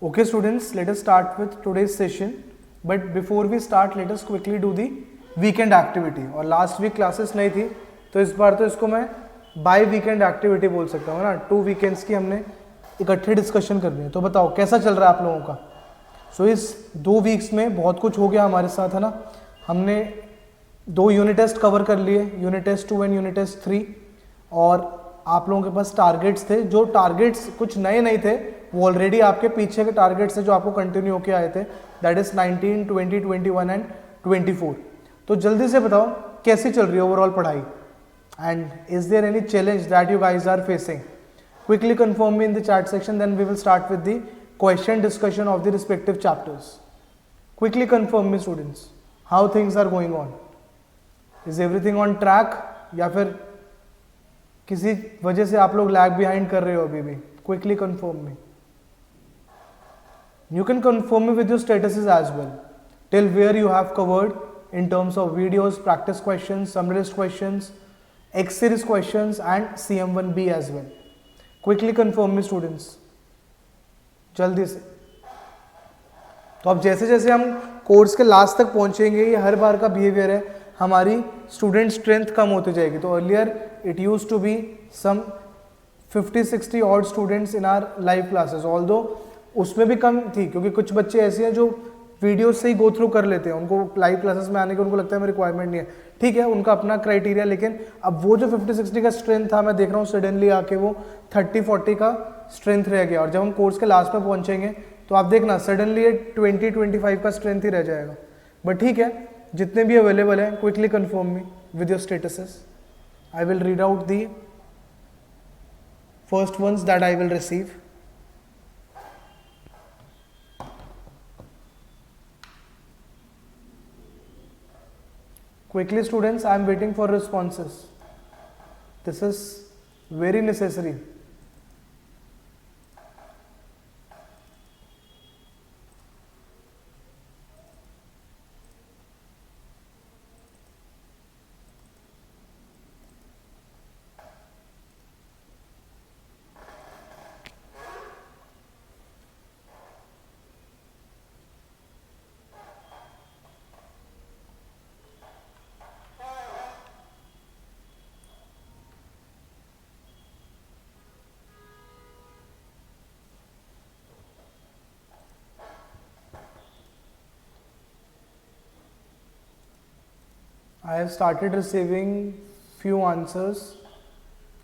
Okay students, let us start with today's session. But before we start, let us quickly do the weekend activity. और last week classes नहीं थी तो इस बार तो इसको मैं बाय वीकेंड एक्टिविटी बोल सकता हूँ ना. 2 वीकेंड्स की हमने इकट्ठे डिस्कशन करनी है. तो बताओ कैसा चल रहा है आप लोगों का. सो इस 2 वीक्स में बहुत कुछ हो गया हमारे साथ, है ना. हमने 2 यूनिट टेस्ट कवर कर लिए, unit test 2 and unit test 3. और आप लोगों के पास टारगेट्स थे. जो टारगेट्स कुछ नए नहीं थे, वो ऑलरेडी आपके पीछे के टारगेट्स थे जो आपको कंटिन्यू होके आए थे. That is 19, 20, 21 and 24. तो जल्दी से बताओ कैसी चल रही है ओवरऑल पढ़ाई, and is there any challenge that you guys are facing. Quickly confirm me in the chat section, then we will start with the question discussion of the respective chapters. Quickly confirm me students, how things are going on. Is everything on track या फिर किसी वजह से आप लोग lag behind कर रहे हो अभी भी. Quickly confirm me. You can confirm me with your statuses as well, till where you have covered in terms of videos, practice questions, summary list questions, X series questions and CM1B as well. Quickly confirm me students, जल्दी से. तो अब जैसे जैसे हम course के last तक पहुंचेंगे, ये हर बार का बिहेवियर है, हमारी स्टूडेंट स्ट्रेंथ कम होती जाएगी. तो earlier it use to be some 50-60 odd students in our live classes, although उसमें भी कम थी क्योंकि कुछ बच्चे ऐसे हैं जो वीडियो से ही गो थ्रू कर लेते हैं. उनको लाइव क्लासेस में आने की उनको लगता है मेरी रिक्वायरमेंट नहीं है. ठीक है, उनका अपना क्राइटेरिया. लेकिन अब वो जो 50-60 का स्ट्रेंथ था, मैं देख रहा हूँ सडनली आके वो 30-40 का स्ट्रेंथ रह गया. और जब हम कोर्स के लास्ट पे पहुंचेंगे तो आप देखना सडनली ये 20-25 का स्ट्रेंथ ही रह जाएगा. बट ठीक है, जितने भी अवेलेबल हैं quickly confirm me with your statuses. I will read out the first ones that I will receive. Quickly students, I am waiting for responses. This is very necessary. I have started receiving few answers,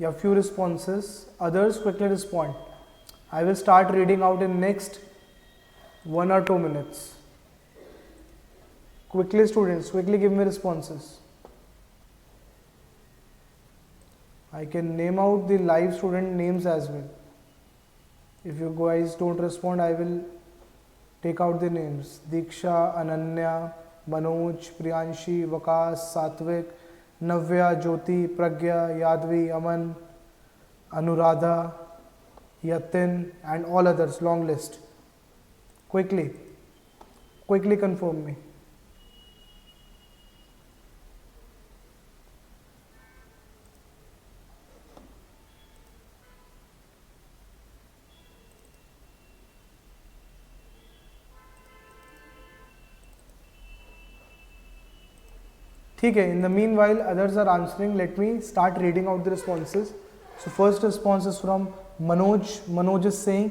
या few responses. Others quickly respond. I will start reading out in next 1 or 2 minutes. Quickly students, quickly give me responses. I can name out the live student names as well. If you guys don't respond, I will take out the names. Diksha, Ananya, Manoj, Priyanshi, Waqas, Satvik, Navya, Jyoti, Pragya, Yadavi, Aman, Anuradha, Yatin and all others. Long list. Quickly confirm me. ठीक है. In the meanwhile others are answering, let me start reading out the responses. So first response is from Manoj. Manoj is saying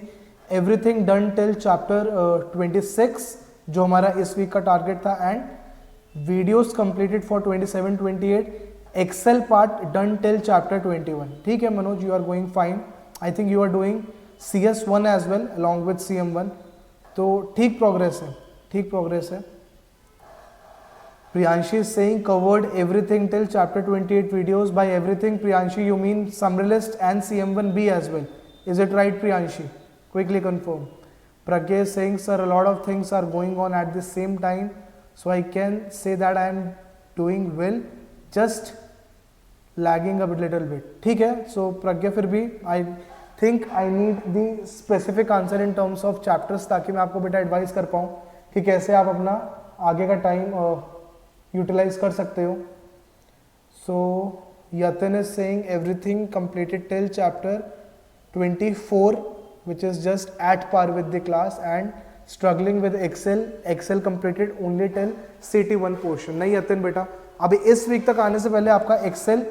everything done till chapter 26, जो हमारा इस week का target था, and videos completed for 27-28. Excel part done till chapter 21. ठीक है Manoj, you are going fine. I think you are doing CS1 as well along with CM1. तो ठीक progress है, ठीक प्रोग्रेस है. Priyanshi is saying covered everything till chapter 28 videos. By everything, Priyanshi, you mean summary list and CM1B as well. Is it right, Priyanshi? Quickly confirm. Pragya is saying, sir, a lot of things are going on at the same time, so I can say that I am doing well, just lagging a little bit. ठीक है. So Pragya फिर भी I think I need the specific answer in terms of chapters, ताकि मैं आपको बेटा advice कर पाऊँ कि कैसे आप अपना आगे का टाइम यूटिलाइज कर सकते हो. So Yatan is saying everything completed till chapter 24 which is just at par with the class and struggling with Excel completed only till CT1 portion. नहीं अतिन बेटा, अभी इस वीक तक आने से पहले आपका Excel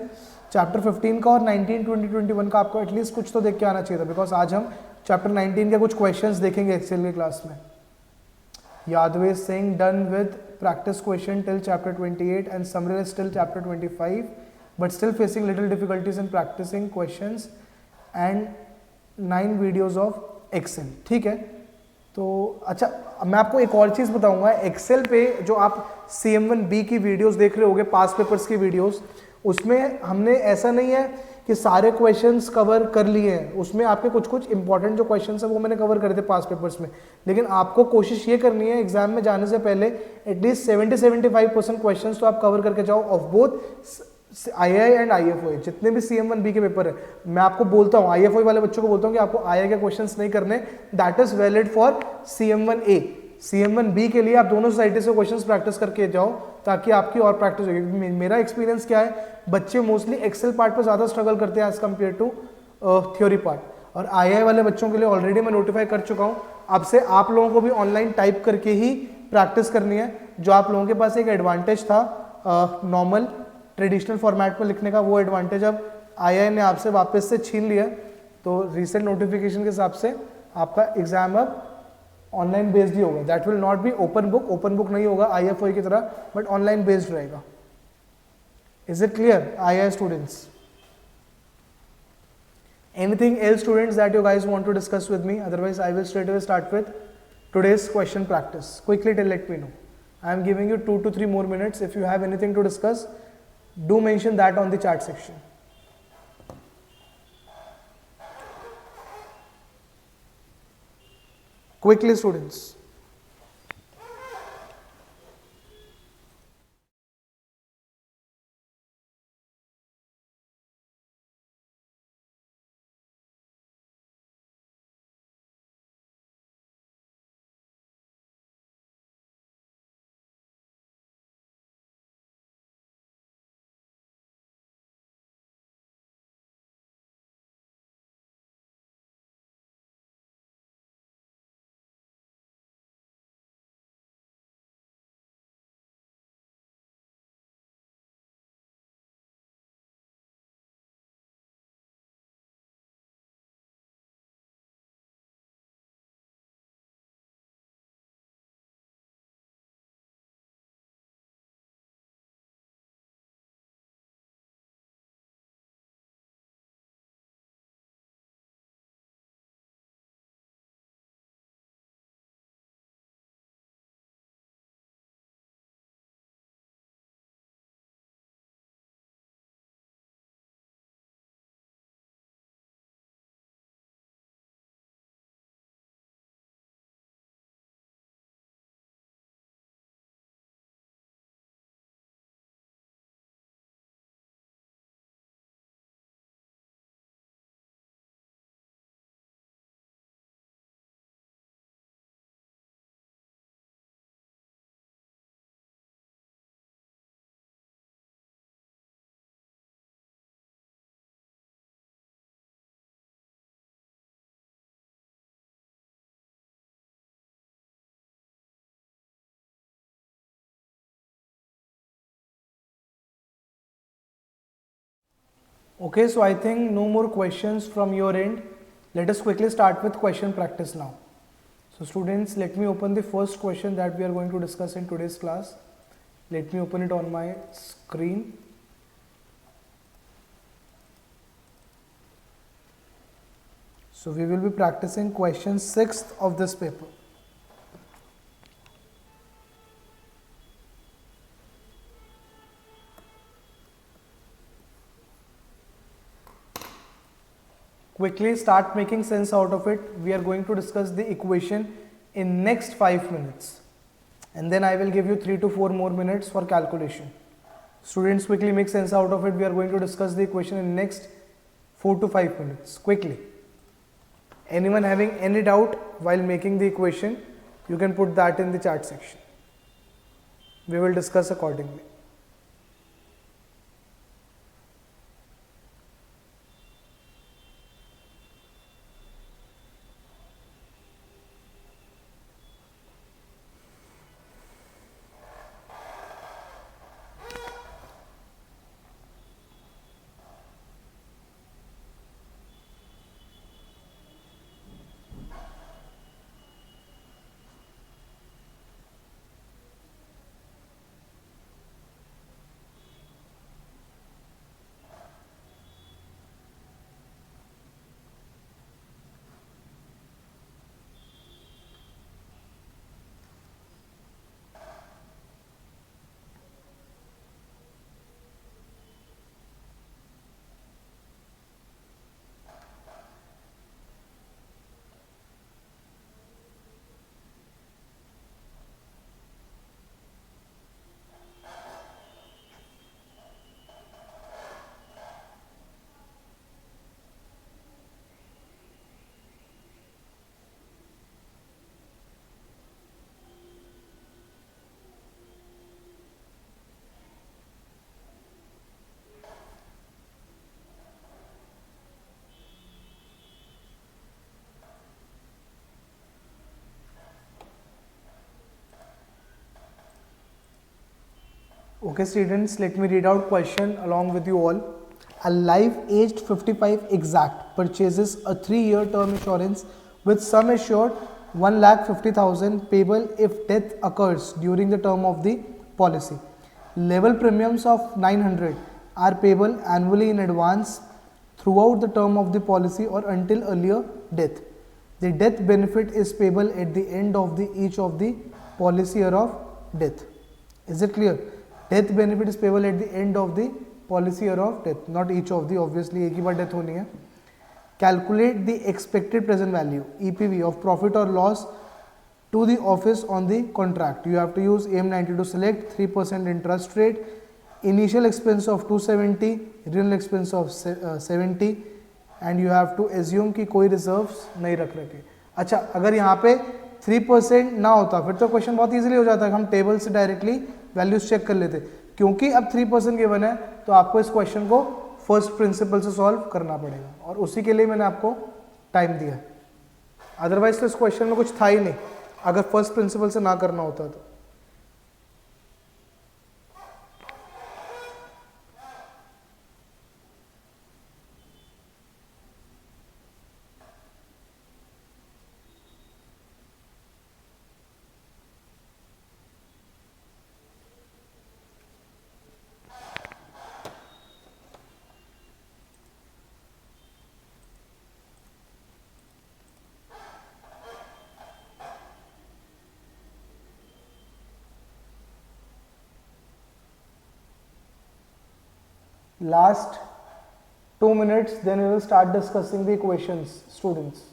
चैप्टर 15 का और 19, 20, 21 का आपको एटलीस्ट कुछ तो देख के आना चाहिए था, बिकॉज आज हम चैप्टर 19 के कुछ क्वेश्चंस देखेंगे एक्सेल के क्लास में. Yadve is saying done with practice question till chapter 28 and Samril is still chapter 25 but still facing little difficulties in practicing questions and 9 videos of Excel. ठीक है, तो अच्छा मैं आपको एक और चीज़ बताऊंगा. एक्सेल पे जो आप CM1B की वीडियोस देख रहे होगे, पास पेपर्स की वीडियोस, उसमें हमने ऐसा नहीं है कि सारे क्वेश्चंस कवर कर लिए हैं. उसमें आपके कुछ कुछ इंपॉर्टेंट जो क्वेश्चंस है वो मैंने कवर करे थे पास पेपर्स में. लेकिन आपको कोशिश ये करनी है एग्जाम में जाने से पहले एटलीस्ट 70-75% क्वेश्चंस तो आप कवर करके जाओ of both I and IFOA. जितने भी CM1B के पेपर है मैं आपको बोलता हूँ, IFOA वाले बच्चों को बोलता हूँ कि आपको आई के क्वेश्चंस नहीं करने. That is valid for CM1A. CM1B के लिए आप दोनों सोसाइटी से क्वेश्चंस प्रैक्टिस करके जाओ ताकि आपकी और प्रैक्टिस होगी. मेरा एक्सपीरियंस क्या है, बच्चे मोस्टली एक्सेल पार्ट पर ज़्यादा स्ट्रगल करते हैं as compare to theory part. और आई वाले बच्चों के लिए ऑलरेडी मैं नोटिफाई कर चुका हूँ. अब से आप लोगों को भी ऑनलाइन टाइप करके ही प्रैक्टिस करनी है. जो आप लोगों के पास एक एडवांटेज था नॉर्मल ट्रेडिशनल फॉर्मेट में लिखने का, वो एडवांटेज अब आई ने आपसे वापस से छीन लिया. तो रिसेंट नोटिफिकेशन के हिसाब से आपका एग्जाम अब ऑनलाइन बेस्ड ही होगा. That will not be open book नहीं होगा IFOA की तरह, बट ऑनलाइन बेस्ड रहेगा. Is it clear I students? Anything else students that you guys want to discuss with me? Otherwise I will straight away start with today's question practice. Quickly let me know. I am giving you 2 to 3 more minutes. If you have anything to discuss, do mention that on the chat section. Quickly students. Okay, so I think no more questions from your end. Let us quickly start with question practice now. So students, let me open the first question that we are going to discuss in today's class. Let me open it on my screen. So we will be practicing question 6th of this paper. Quickly start making sense out of it. We are going to discuss the equation in next 5 minutes. And then I will give you 3 to 4 more minutes for calculation. Students, quickly make sense out of it. We are going to discuss the equation in next 4 to 5 minutes. Quickly. Anyone having any doubt while making the equation, you can put that in the chat section. We will discuss accordingly. Okay, students, let me read out question along with you all. A life aged 55 exact purchases a 3-year term insurance with sum assured 1,50,000 payable if death occurs during the term of the policy. Level premiums of 900 are payable annually in advance throughout the term of the policy or until earlier death. The death benefit is payable at the end of each of the policy year of death. Is it clear? Death benefit is payable at the end of the policy year of death, not each of the, obviously एक ही बार death होनी है. Calculate the expected present value EPV of profit or loss to the office on the contract. You have to use AM90 to select 3% interest rate, initial expense of 270, renewal expense of 70, and you have to assume कि कोई reserves नहीं रख रखे. अच्छा, अगर यहाँ पे 3% ना होता फिर तो क्वेश्चन बहुत इजीली हो जाता है, हम टेबल से डायरेक्टली वैल्यूज चेक कर लेते. क्योंकि अब 3% गिवन है तो आपको इस क्वेश्चन को फर्स्ट प्रिंसिपल से सॉल्व करना पड़ेगा और उसी के लिए मैंने आपको टाइम दिया. अदरवाइज तो इस क्वेश्चन में कुछ था ही नहीं अगर फर्स्ट प्रिंसिपल से ना करना होता तो. Last 2 minutes, then we will start discussing the equations, students.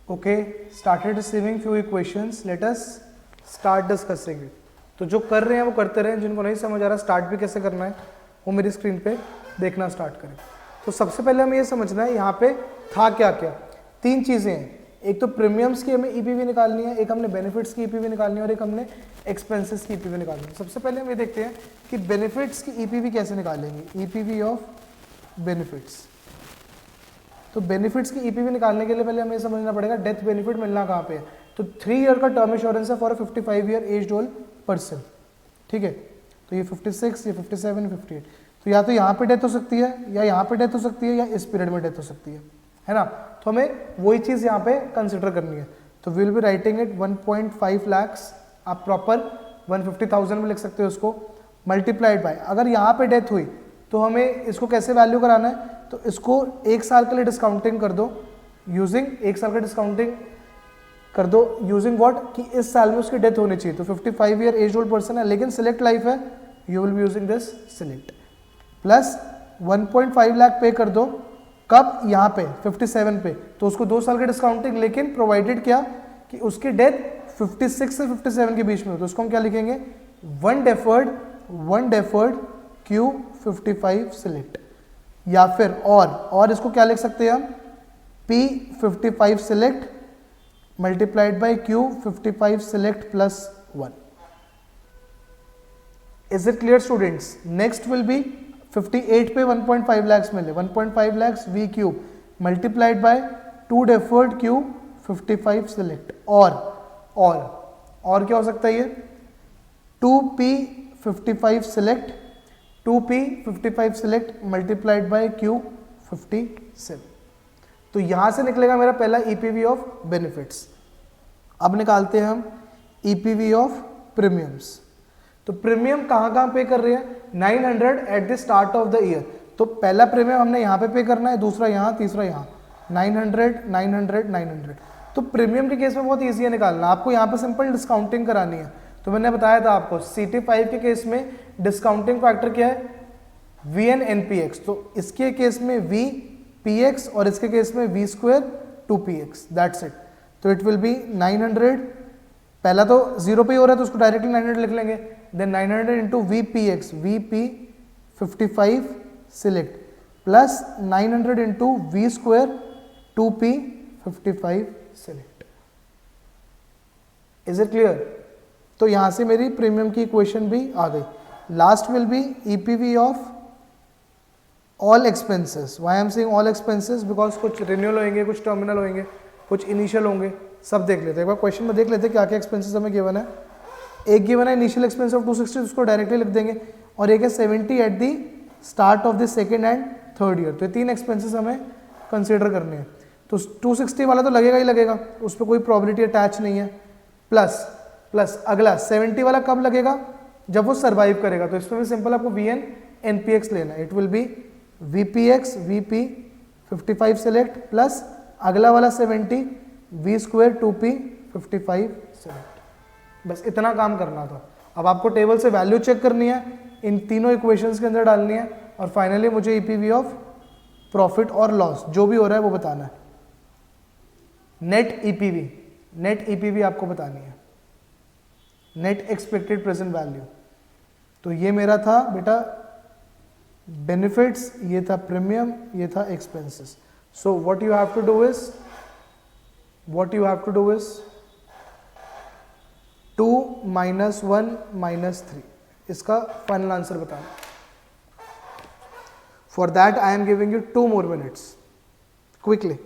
Okay, started receiving few equations. Let us start discussing it. तो जो कर रहे हैं वो करते रहें, जिनको नहीं समझ आ रहा स्टार्ट भी कैसे करना है वो मेरी स्क्रीन पे देखना स्टार्ट करें. तो सबसे पहले हमें ये समझना है यहाँ पे था क्या क्या. 3 चीज़ें हैं. एक तो प्रीमियम्स की हमें ईपीवी निकालनी है, एक हमने बेनिफिट्स की ईपीवी निकालनी है और एक हमने एक्सपेंसेस की ईपीवी निकालनी है. सबसे पहले हम ये देखते हैं कि बेनिफिट्स की ईपीवी कैसे निकालेंगे. EPV of benefits. तो बेनिफिट्स की ईपीवी निकालने के लिए पहले हमें समझना पड़ेगा डेथ बेनिफिट मिलना कहाँ पे है. तो 3 ईयर का टर्म इंश्योरेंस है for 55 year aged old person. ठीक है, तो ये 56, ये 57, 58. तो या तो यहाँ पे डेथ हो सकती है या यहाँ पे डेथ हो सकती है या इस पीरियड में डेथ हो सकती है ना. तो हमें वही चीज़ यहाँ पे कंसिडर करनी है. तो will be writing it 1.5 lakhs. आप प्रॉपर 150,000 में लिख सकते हो उसको, मल्टीप्लाइड बाय. अगर यहाँ पे डेथ हुई तो हमें इसको कैसे वैल्यू कराना है. तो इसको 1 साल के लिए डिस्काउंटिंग कर दो यूजिंग 1 साल का डिस्काउंटिंग कर दो यूजिंग व्हाट कि इस साल में उसकी डेथ होनी चाहिए. तो 55 ईयर एज ओल्ड पर्सन है लेकिन सिलेक्ट लाइफ है, you will be using this select. Plus 1.5 lakh पे कर दो कब, यहाँ पे 57 पे. तो उसको 2 साल की डिस्काउंटिंग, लेकिन प्रोवाइडेड क्या कि उसकी डेथ 56 से 57 के बीच में हो. तो उसको हम क्या लिखेंगे, वन डेफर्ड क्यू 55 सिलेक्ट. या फिर और इसको क्या लिख सकते हैं हम, P55 select multiplied bye Q55 select plus 1. Is it clear students. Next will be 58 पे 1.5 lakhs मिले, 1.5 lakhs V cube multiplied by 2 deferred Q55 select. और क्या हो सकता है ये 2P55 select 2P55 select multiplied bye Q57. तो यहां से निकलेगा मेरा पहला ईपीवी ऑफ बेनिफिट्स. अब निकालते हैं हम ईपीवी ऑफ प्रीमियम्स. तो प्रीमियम कहां पे कर रहे हैं, 900 at the start of the year. तो पहला प्रीमियम हमने यहां पे करना है, दूसरा यहां, तीसरा यहां. 900 900 900। तो प्रीमियम के केस में बहुत ईजी है निकालना, आपको यहाँ पे सिंपल डिस्काउंटिंग करानी है। तो मैंने बताया था आपको CT5 के केस में डिस्काउंटिंग फैक्टर क्या है, VN NPX। तो इसके केस में VPX और इसके केस में V square 2PX, that's it. तो इट विल बी 900, पहला तो 0 पे ही हो रहा है तो उसको डायरेक्टली 900 लिख लेंगे, then 900 into VPX, VP 55 select plus 900 into V square 2P 55 select. Is it clear? तो यहां से मेरी प्रीमियम की इक्वेशन भी आ गई। Last will be EPV of all expenses. Why I am saying all expenses, because कुछ रिन्यूअल होंगे, कुछ टर्मिनल होंगे, कुछ इनिशियल होंगे, सब देख लेते हैं। एक बार क्वेश्चन में देख लेते हैं क्या क्या एक्सपेंसेस हमें गिवन है। एक गिवन है इनिशियल एक्सपेंस ऑफ 260, उसको डायरेक्टली लिख देंगे, और एक है 70 at the start of the second and third year. तो ये 3 एक्सपेंसेस हमें कंसिडर करने हैं। तो 260 वाला तो लगेगा ही लगेगा, उस पर कोई प्रॉबिलिटी अटैच नहीं है। प्लस अगला 70 वाला कब लगेगा, जब वो सर्वाइव करेगा। तो इसमें भी सिंपल आपको VN NPX लेना है। It will B VPX VP 55 select plus अगला वाला 70 V स्क्वायर 2P 55 सेलेक्ट। बस इतना काम करना था। अब आपको टेबल से वैल्यू चेक करनी है, इन तीनों इक्वेशंस के अंदर डालनी है, और फाइनली मुझे EPV ऑफ प्रॉफिट और लॉस जो भी हो रहा है वो बताना है। नेट EPV आपको बतानी है, नेट एक्सपेक्टेड प्रेजेंट वैल्यू। तो ये मेरा था बेटा बेनिफिट्स, ये था प्रीमियम, ये था expenses. So what you have to do is 2 - 1 - 3, इसका फाइनल आंसर बताना। For that I am giving you 2 more minutes quickly.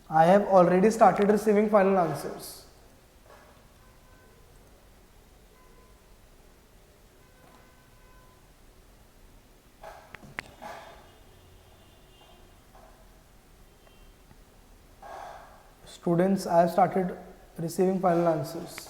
I have already started receiving final answers. Students, I have started receiving final answers.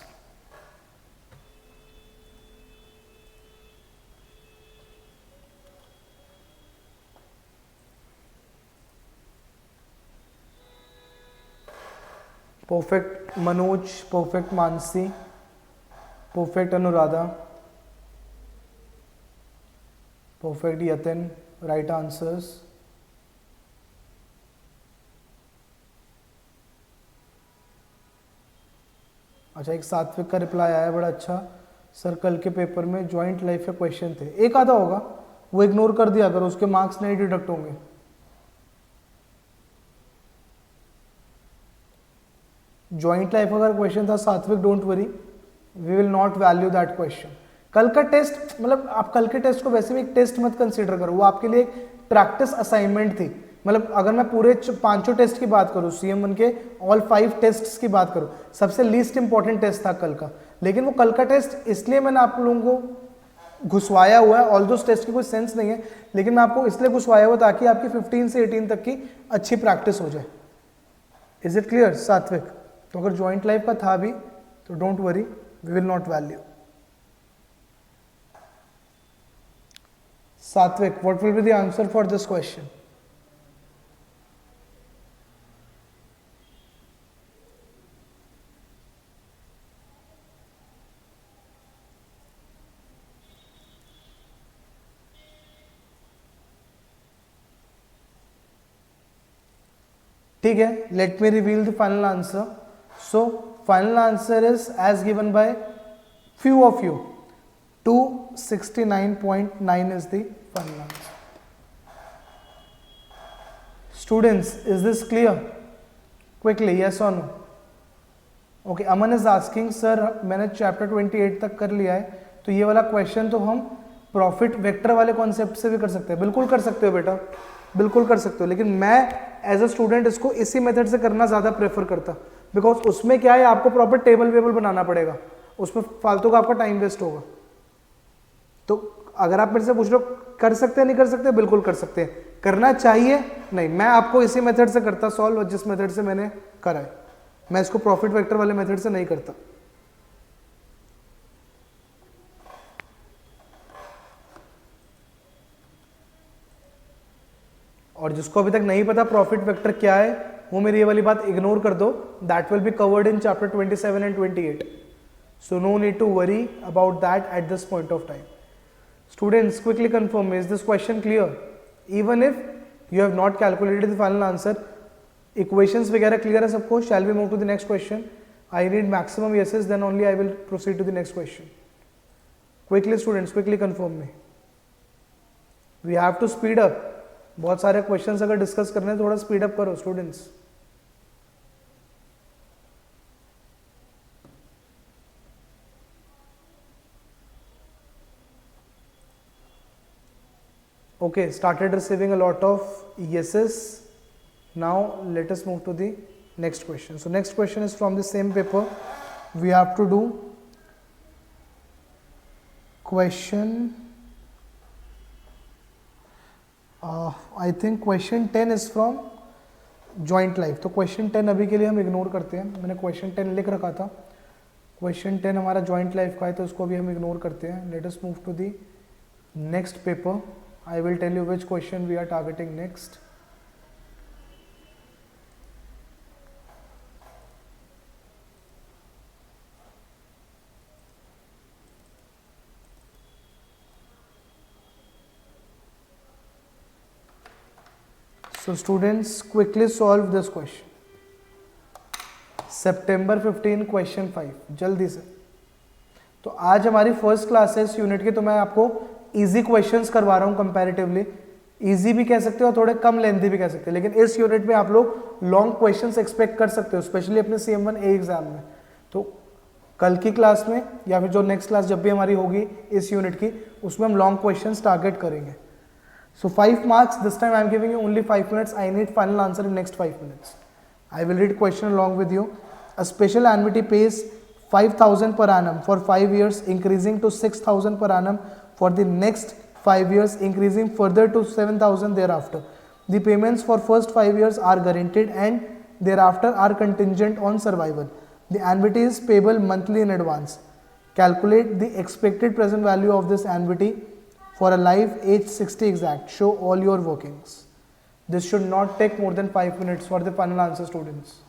Perfect Manoj, perfect Mansi, perfect Anuradha, perfect Yatin, right answers. अच्छा, एक सात्विक का reply आया, बड़ा अच्छा sir, कल के paper में जॉइंट लाइफ के क्वेश्चन थे, एक आधा होगा, वो इग्नोर कर दिया अगर उसके मार्क्स नहीं डिडक्ट होंगे। जॉइंट लाइफ अगर क्वेश्चन था Satvik, don't worry, we will not value that question. कल का टेस्ट, मतलब आप कल के टेस्ट को वैसे भी एक टेस्ट मत कंसीडर करो, वो आपके लिए एक प्रैक्टिस असाइनमेंट थी। मतलब अगर मैं पूरे 5 टेस्ट की बात करूँ, CM1 के ऑल 5 टेस्ट्स की बात करूँ, सबसे लीस्ट इंपॉर्टेंट टेस्ट था कल का। लेकिन वो कल का टेस्ट इसलिए मैंने आप लोगों को घुसवाया हुआ है, ऑल दो टेस्ट की कोई सेंस नहीं है, लेकिन मैं आपको इसलिए घुसवाया हुआ ताकि आपकी 15 से 18 तक की अच्छी प्रैक्टिस हो जाए। इज इट क्लियर सात्विक? तो अगर जॉइंट लाइफ का था भी तो don't worry, we will not value. Satvik, what will be the answer for this question? ठीक है, let me reveal the final answer. So final answer is as given by few of you, 269.9 is the final answer. Students, is this clear? Quickly, yes or no? Okay, Aman is asking, sir मैंने chapter 28 तक कर लिया है, तो ये वाला question तो हम प्रॉफिट वेक्टर वाले कॉन्सेप्ट से भी कर सकते हैं। बिल्कुल कर सकते हो बेटा, बिल्कुल कर सकते हो, लेकिन मैं एज अ स्टूडेंट इसको इसी मेथड से करना ज़्यादा प्रेफर करता, बिकॉज उसमें क्या है, आपको प्रॉपर टेबल वेबल बनाना पड़ेगा, उसमें फालतू का आपका टाइम वेस्ट होगा। तो अगर आप मेरे से पूछ रहे हो कर सकते हैं नहीं कर सकते, बिल्कुल कर सकते हैं। करना चाहिए नहीं, मैं आपको इसी मेथड से करता सॉल्व, जिस मेथड से मैंने करा है। मैं इसको प्रॉफिट वेक्टर वाले मेथड से नहीं करता। और जिसको अभी तक नहीं पता प्रॉफिट वेक्टर क्या है, वो मेरी ये वाली बात इग्नोर कर दो, that will be covered in chapter 27 and 28. So no need to worry about that at this point of time. Students, quickly confirm me, is this question clear? Even if you have not calculated the final answer, equations वगैरह clear है सबको? Shall we move to the next question? I need maximum yeses, then only I will proceed to the next question. Quickly students, quickly confirm me. We have to speed up. बहुत सारे questions अगर discuss करने हैं थोड़ा speed up करो students. Okay, started receiving a lot of yeses. Now let us move to the next question. So next question is from the same paper. We have to do question, I think question 10 is from joint life. तो question 10 अभी के लिए हम ignore करते हैं, मैंने question 10 लिख रखा था. question 10 हमारा joint life का है तो उसको भी हम इग्नोर करते हैं. Let us move to the next paper. I will tell you which question we are targeting next. So students, quickly solve this question. September 15 question 5, जल्दी से. तो आज हमारी फर्स्ट क्लास है इस यूनिट की, तो मैं आपको इजी क्वेश्चंस करवा रहा हूँ कंपैरेटिवली. इजी भी कह सकते हो और थोड़े कम लेंथी भी कह सकते हो, लेकिन इस यूनिट में आप लोग लॉन्ग क्वेश्चंस एक्सपेक्ट कर सकते हो, स्पेशली अपने CM1A एग्जाम में. तो कल की क्लास में या फिर जो नेक्स्ट क्लास जब भी हमारी होगी इस यूनिट की, उसमें हम लॉन्ग क्वेश्चंस टारगेट करेंगे. सो 5 marks this time I am giving you only 5 minutes. I need final answer in next 5 minutes. I will read question along with you. A special annuity pays 5,000 per annum for 5 years, increasing to 6,000 per annum for the next 5 years, increasing further to 7,000 thereafter. The payments for first 5 years are guaranteed and thereafter are contingent on survival. The annuity is payable monthly in advance. Calculate the expected present value of this annuity for a life age 60 exact. Show all your workings. This should not take more than 5 minutes for the final answer students.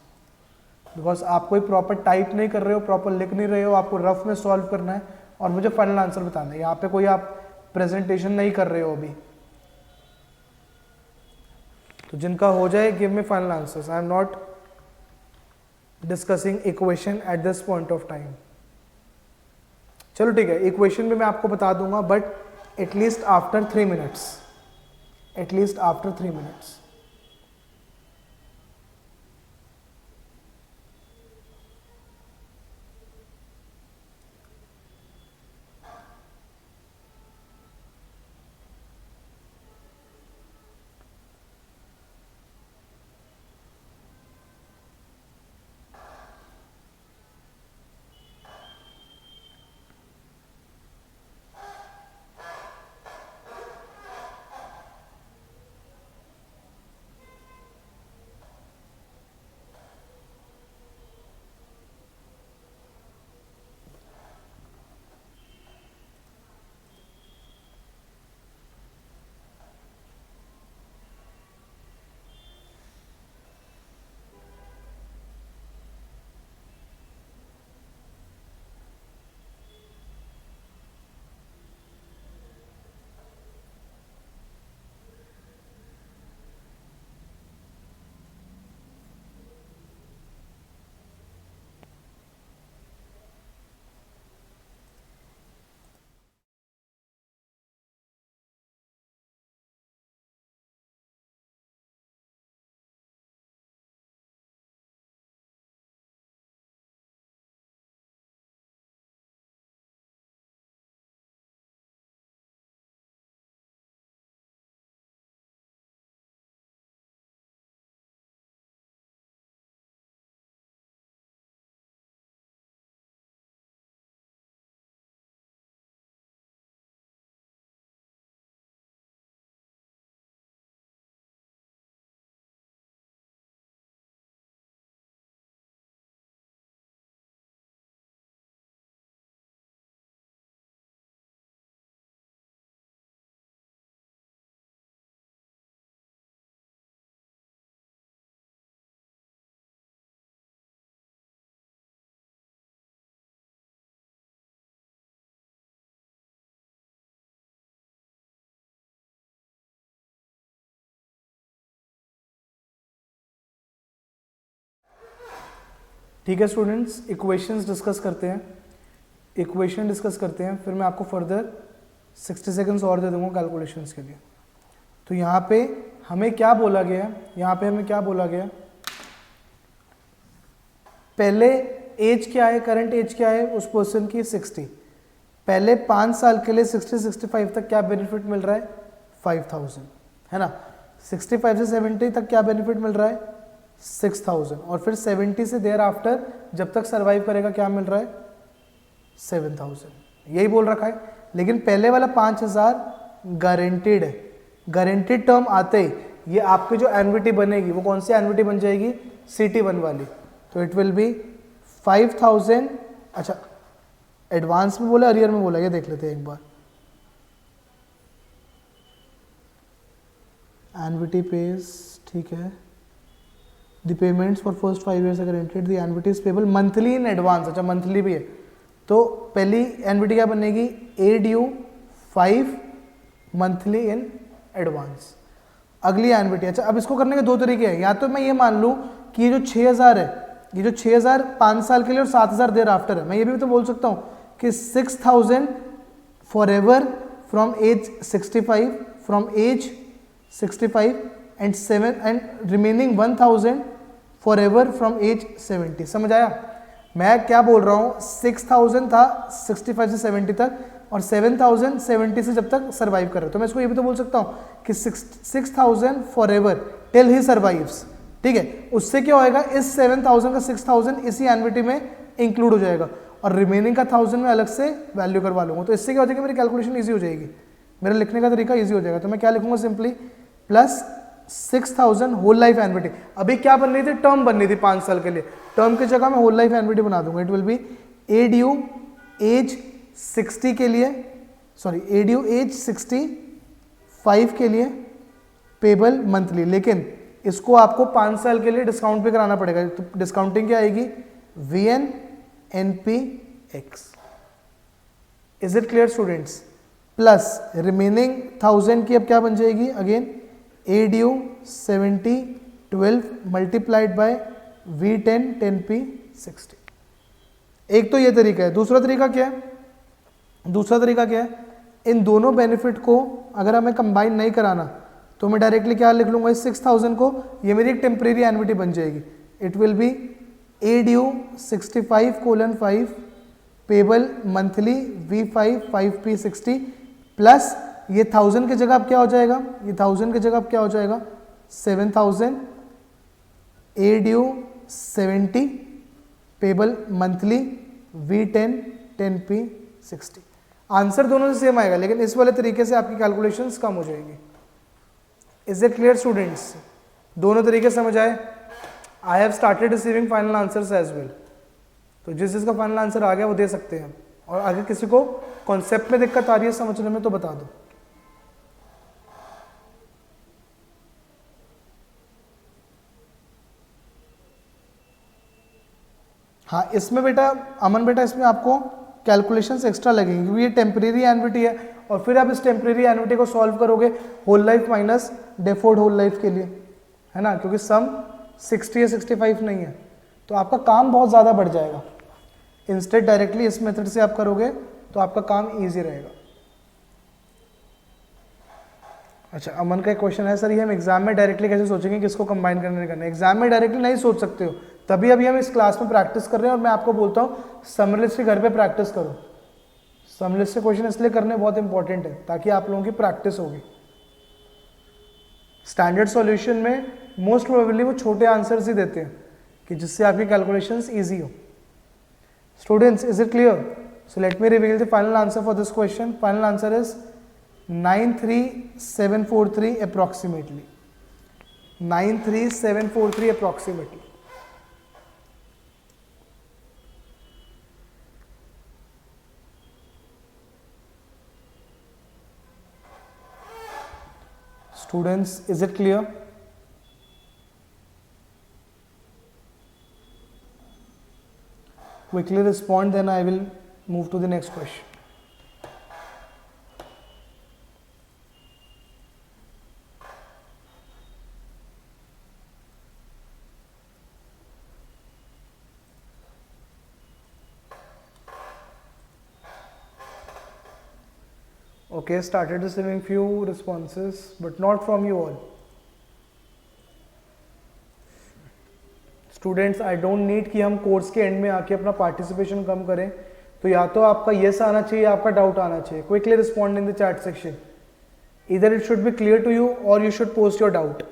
Because आप कोई proper type नहीं कर रहे हो, proper लिख नहीं रहे हो, आपको रफ में सॉल्व करना है और मुझे फाइनल आंसर बताना है. यहाँ पे कोई आप प्रेजेंटेशन नहीं कर रहे हो अभी. तो जिनका हो जाए give me final answers. I am not discussing equation at this point of time. चलो ठीक है, इक्वेशन भी मैं आपको बता दूंगा but at least after 3 minutes. At least after 3 minutes. ठीक है स्टूडेंट्स, इक्वेशंस डिस्कस करते हैं, इक्वेशन डिस्कस करते हैं, फिर मैं आपको फर्दर 60 सेकंड्स और दे दूंगा कैलकुलेशंस के लिए। तो यहाँ पे हमें क्या बोला गया है, यहाँ पे हमें क्या बोला गया, पहले एज क्या है, करंट एज क्या है उस पर्सन की 60, पहले 5 साल के लिए 60-65 तक क्या बेनिफिट मिल रहा है 5000, है ना। 65 से 70 तक क्या बेनिफिट मिल रहा है 6000, और फिर 70 से देयर आफ्टर जब तक सरवाइव करेगा क्या मिल रहा है 7000, यही बोल रखा है। लेकिन पहले वाला 5000 गारंटीड है, गारंटीड टर्म आते ही ये आपकी जो एन्युटी बनेगी वो कौन सी एन्युटी बन जाएगी, CT1 वाली। तो इट विल बी 5000, अच्छा एडवांस में बोला अरियर में बोला, ये देख लेते हैं एक बार। एन्युटी पेज, ठीक है, the payments for first 5 years अगर एंटेड, the annuity is payable monthly in advance, अच्छा मंथली भी है। तो पहली एन्युटी क्या बनेगी, a due 5 monthly in advance. अगली एन्युटी, अच्छा अब इसको करने के दो तरीके हैं, या तो मैं ये मान लूँ कि ये जो 6000 है, ये जो 6000 5 साल के लिए और 7000 देर आफ्टर है, मैं ये भी तो बोल सकता हूँ कि 6000 forever from age 65, from age 65 and 7 and remaining 1000 forever from age 70। समझ आया मैं क्या बोल रहा हूँ, 6000 था 65 से 70 तक, और 7000 70 से जब तक सर्वाइव कर रहे, तो मैं इसको ये भी तो बोल सकता हूँ कि 6000 for ever till he survives, ठीक है। उससे क्या होएगा, इस 7000 का 6000 इसी एन्युटी में इंक्लूड हो जाएगा, और रिमेनिंग का 1000 में अलग से वैल्यू करवा लूंगा। तो इससे क्या हो जाएगा, मेरी कैलकुलेशन ईजी हो जाएगी, मेरा लिखने का तरीका ईजी हो जाएगा। तो मैं क्या लिखूंगा, simply plus 6000 whole life annuity. अभी क्या बन रही थी, टर्म बन रही थी 5 साल के लिए, टर्म की जगह मैं होल लाइफ एन्युटी बना दूंगा। It will be a due age 60 के लिए, सॉरी ए ड्यू एज 65 के लिए पेबल मंथली, लेकिन इसको आपको 5 साल के लिए डिस्काउंट पे कराना पड़ेगा। तो डिस्काउंटिंग क्या आएगी, VN NP X। Is it clear students. Plus remaining 1000 की अब क्या बन जाएगी, again A due 70 12 multiplied by V10 10P 60। एक तो ये तरीका है। दूसरा तरीका क्या है, दूसरा तरीका क्या है, इन दोनों बेनिफिट को अगर हमें कंबाइन नहीं कराना तो मैं डायरेक्टली क्या लिख लूंगा, इस 6000 को, ये मेरी एक टेम्परेरी एन्युटी बन जाएगी। It will be a due 65:5 payable monthly V5 5P 60 plus ये 1000 की जगह अब क्या हो जाएगा, ये 1000 की जगह अब क्या हो जाएगा 7000 a due 70 payable monthly V10 10P 60। Answer दोनों से सेम आएगा, लेकिन इस वाले तरीके से आपकी कैलकुलेशंस कम हो जाएगी। इज इट क्लियर स्टूडेंट्स, दोनों तरीके समझ आए। I have started receiving final answers as well, तो जिस जिसका फाइनल आंसर आ गया वो दे सकते हैं, और अगर किसी को कॉन्सेप्ट में दिक्कत आ रही है समझने में तो बता दो। हाँ इसमें बेटा अमन बेटा, इसमें आपको कैलकुलेशंस एक्स्ट्रा लगेंगे क्योंकि ये टेम्परेरी एन्युटी है, और फिर आप इस टेम्परेरी एन्युटी को सॉल्व करोगे whole life minus deferred whole life के लिए, है ना, क्योंकि सम 60 या 65 नहीं है, तो आपका काम बहुत ज़्यादा बढ़ जाएगा। इंस्टेड डायरेक्टली इस मेथड से आप करोगे तो आपका काम ईजी रहेगा। अच्छा अमन का एक क्वेश्चन है, सर ये हम एग्जाम में डायरेक्टली कैसे सोचेंगे किसको कंबाइन करने करना है। एग्जाम में डायरेक्टली नहीं सोच सकते हो, तभी अभी हम इस क्लास में प्रैक्टिस कर रहे हैं, और मैं आपको बोलता हूँ समर लिस्ट के घर पे प्रैक्टिस करो। समर लिस्ट के क्वेश्चन इसलिए करने बहुत इंपॉर्टेंट है ताकि आप लोगों की प्रैक्टिस होगी। स्टैंडर्ड सॉल्यूशन में मोस्ट प्रोबेबली वो छोटे आंसर्स ही देते हैं कि जिससे आपकी कैलकुलेशंस इजी हो। Students is it clear? So let me reveal the final answer for this question. Final answer is 93743 approximately, 93743 approximately. Students, is it clear? Quickly respond, then I will move to the next question. Okay, started receiving few responses but not from you all. Students, I don't need कि हम course के and में आके अपना participation कम करें, तो या तो आपका येस आना चाहिए, आपका डाउट आना चाहिए. Quickly respond in the chat section. Either it should be clear to you और you should post your doubt.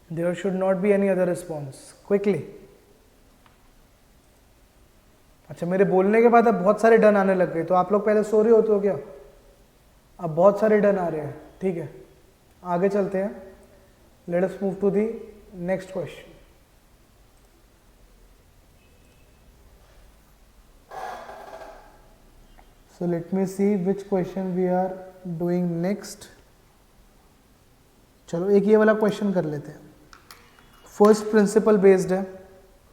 There should not be any other response. Quickly. अच्छा, मेरे बोलने के बाद अब बहुत सारे डन आने लग गए, तो आप लोग पहले सो रहे होते हो क्या? अब बहुत सारे डन आ रहे हैं. ठीक है, आगे चलते हैं. Let us move to the next question. So let me see which question we are doing next. चलो एक ये वाला क्वेश्चन कर लेते हैं. फर्स्ट प्रिंसिपल बेस्ड है,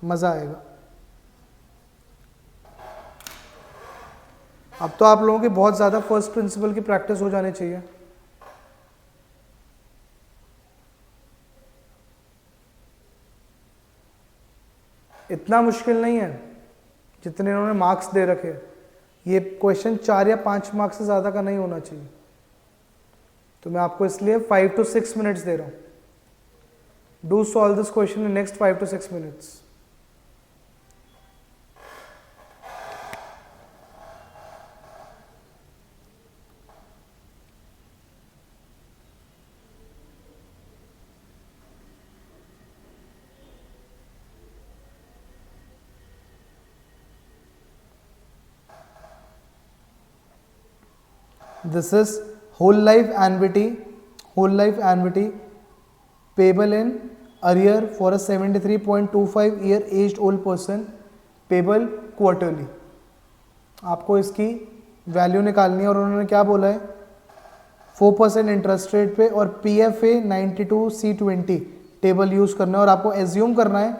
मजा आएगा. अब तो आप लोगों की बहुत ज्यादा फर्स्ट प्रिंसिपल की प्रैक्टिस हो जानी चाहिए. इतना मुश्किल नहीं है जितने इन्होंने मार्क्स दे रखे. ये क्वेश्चन 4 या 5 मार्क्स से ज़्यादा का नहीं होना चाहिए. तो मैं आपको इसलिए 5 to 6 मिनट्स दे रहा हूँ. Do solve this question in next 5 to 6 minutes. This is whole life annuity payable in arrear for a 73.25 year aged old person payable quarterly. आपको इसकी वैल्यू निकालनी है और उन्होंने क्या बोला है? 4% इंटरेस्ट रेट पे और PFA 92C20 टेबल यूज करना है और आपको एज्यूम करना है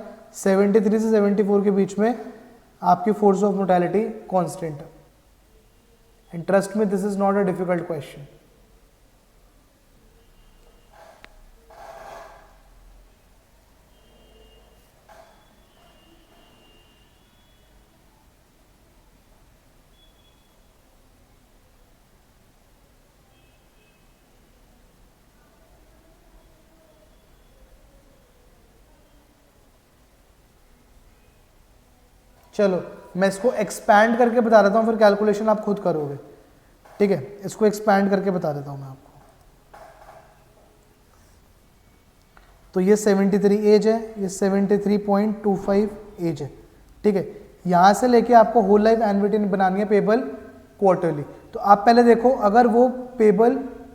73 से 74 के बीच में आपकी फोर्स ऑफ मोर्टेलिटी कांस्टेंट है. And trust me, this is not a difficult question. चलो मैं इसको एक्सपैंड करके बता देता हूँ, फिर कैलकुलेशन आप खुद करोगे. ठीक है, इसको एक्सपैंड करके बता देता हूँ मैं आपको. तो ये 73 एज है, ये 73.25 एज है. ठीक है, यहाँ से लेके आपको होल लाइफ एन्युटी बनानी है पेबल क्वार्टरली. तो आप पहले देखो, अगर वो पेबल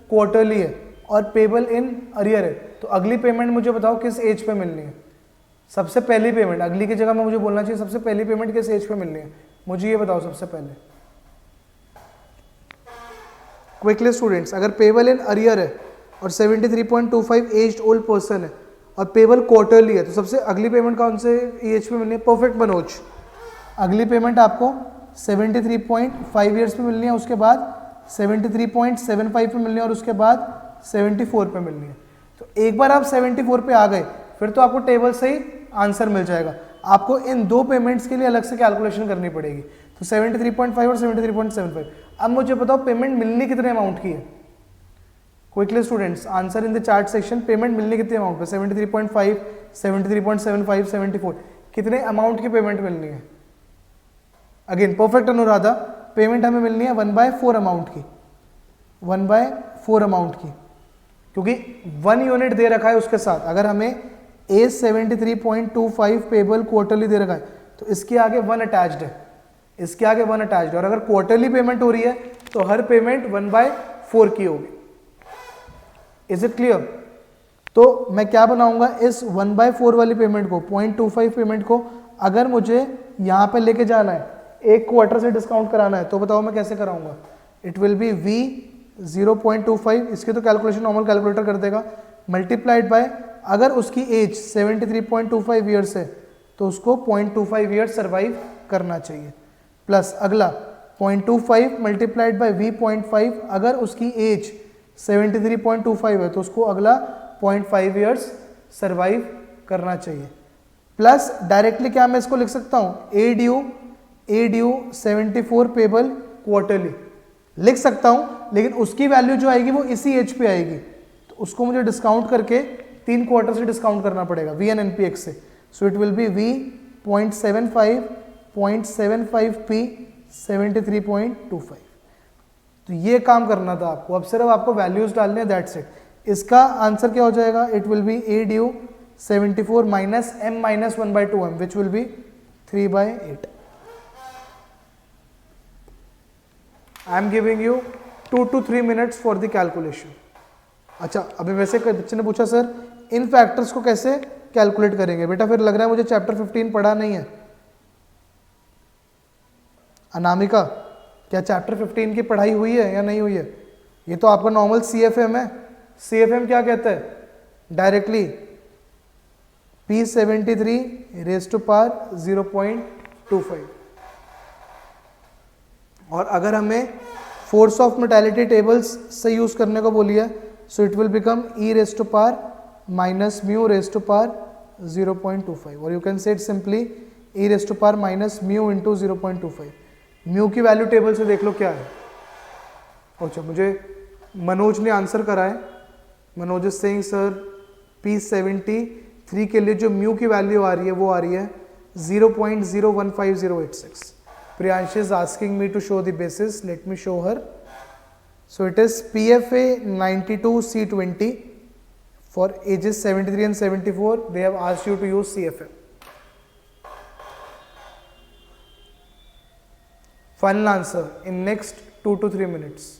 क्वार्टरली है और पेबल इन अरियर है, तो अगली पेमेंट मुझे बताओ किस एज पे मिलनी है. सबसे पहली पेमेंट, अगली की जगह में मुझे बोलना चाहिए सबसे पहली पेमेंट किस एज पे मिलनी है. मुझे ये बताओ सबसे पहले. क्विकली स्टूडेंट्स, अगर पेबल इन अरियर है और 73.25 एज्ड ओल्ड पर्सन है और पेबल क्वार्टरली है, तो सबसे अगली पेमेंट कौन से एज पे मिलनी है? परफेक्ट मनोज. अगली पेमेंट आपको 73.5 ईयर्स पे मिलनी है, उसके बाद 73.75 पे मिलनी है और उसके बाद 74 पे मिलनी है. तो एक बार आप 74 पे आ गए, फिर तो आपको टेबल से ही आंसर मिल जाएगा. आपको इन दो पेमेंट्स के लिए अलग से कैलकुलेशन करनी पड़ेगी. तो 73.5 और 73.75. अब मुझे बताओ पेमेंट मिलनी कितने अमाउंट की है? Quickly students, answer in the chart section. Payment मिलनी कितने अमाउंट पे? 73.5, 73.75, 74. कितने अमाउंट की पेमेंट मिलनी है? अगेन परफेक्ट अनुराधा, पेमेंट हमें मिलनी है 1/4 अमाउंट की. 1/4 अमाउंट की, क्योंकि 1 यूनिट दे रखा है उसके साथ. अगर हमें एज 73.25 पेबल क्वार्टरली दे रखा है, तो इसके आगे 1 अटैच्ड है, इसके आगे 1 अटैच्ड है. और अगर क्वार्टरली पेमेंट हो रही है तो हर पेमेंट 1/4 की होगी. Is it clear? तो मैं क्या बनाऊंगा, इस 1/4 वाली पेमेंट को, 0.25 पेमेंट को, अगर मुझे यहाँ पे लेके जाना है, एक क्वार्टर से डिस्काउंट कराना है, तो बताओ मैं कैसे कराऊंगा? It will B V 0.25. इसकी तो कैलकुलेशन नॉर्मल कैलकुलेटर कर देगा. मल्टीप्लाइड बाय, अगर उसकी एज 73.25 ईयर्स है तो उसको 0.25 ईयर्स सर्वाइव करना चाहिए. प्लस अगला 0.25 मल्टीप्लाइड बाय V 0.5. अगर उसकी एज 73.25 है तो उसको अगला 0.5 ईयर्स सर्वाइव करना चाहिए. प्लस डायरेक्टली क्या मैं इसको लिख सकता हूँ? ए ड्यू ए ड्यू 74 पेबल क्वार्टरली लिख सकता हूं, लेकिन उसकी वैल्यू जो आएगी वो इसी एज पे आएगी, तो उसको मुझे डिस्काउंट करके 3 क्वार्टर से डिस्काउंट करना पड़ेगा V N N P X से। So it will be V 0.75 P 73.25। तो ये काम करना था आपको, अब सिर्फ आपको वैल्यूज डालने हैं, दैट्स इट। इसका आंसर क्या हो जाएगा, it will be a due 74 minus m minus 1/2m which will be 3/8। I am giving you 2 to 3 minutes for the calculation. अच्छा, अभी वैसे बच्चे ने पूछा सर इन फैक्टर्स को कैसे कैलकुलेट करेंगे, बेटा फिर लग रहा है मुझे चैप्टर 15 पढ़ा नहीं है। अनामिका, क्या चैप्टर 15 की पढ़ाई हुई है या नहीं हुई है? ये तो आपका नॉर्मल CFM है। CFM क्या कहता है directly, P73 raise to power 0.25। और अगर हमें फोर्स ऑफ मोटालिटी टेबल्स से यूज करने को बोली है, so it will become E raise to power minus mu raise to power 0.25, और you can say it simply E raise to power minus mu into 0.25। Mu की value table से देख लो क्या है। अच्छा, मुझे मनोज ने आंसर करा है। Manoj is saying sir P73 के लिए जो म्यू की वैल्यू आ रही है वो आ रही है 0.015086। Priyanshi is asking me to show the basis. Let me show her. So it is PFA 92C20 for ages 73 and 74. They have asked you to use CFM. Final answer in next 2 to 3 minutes.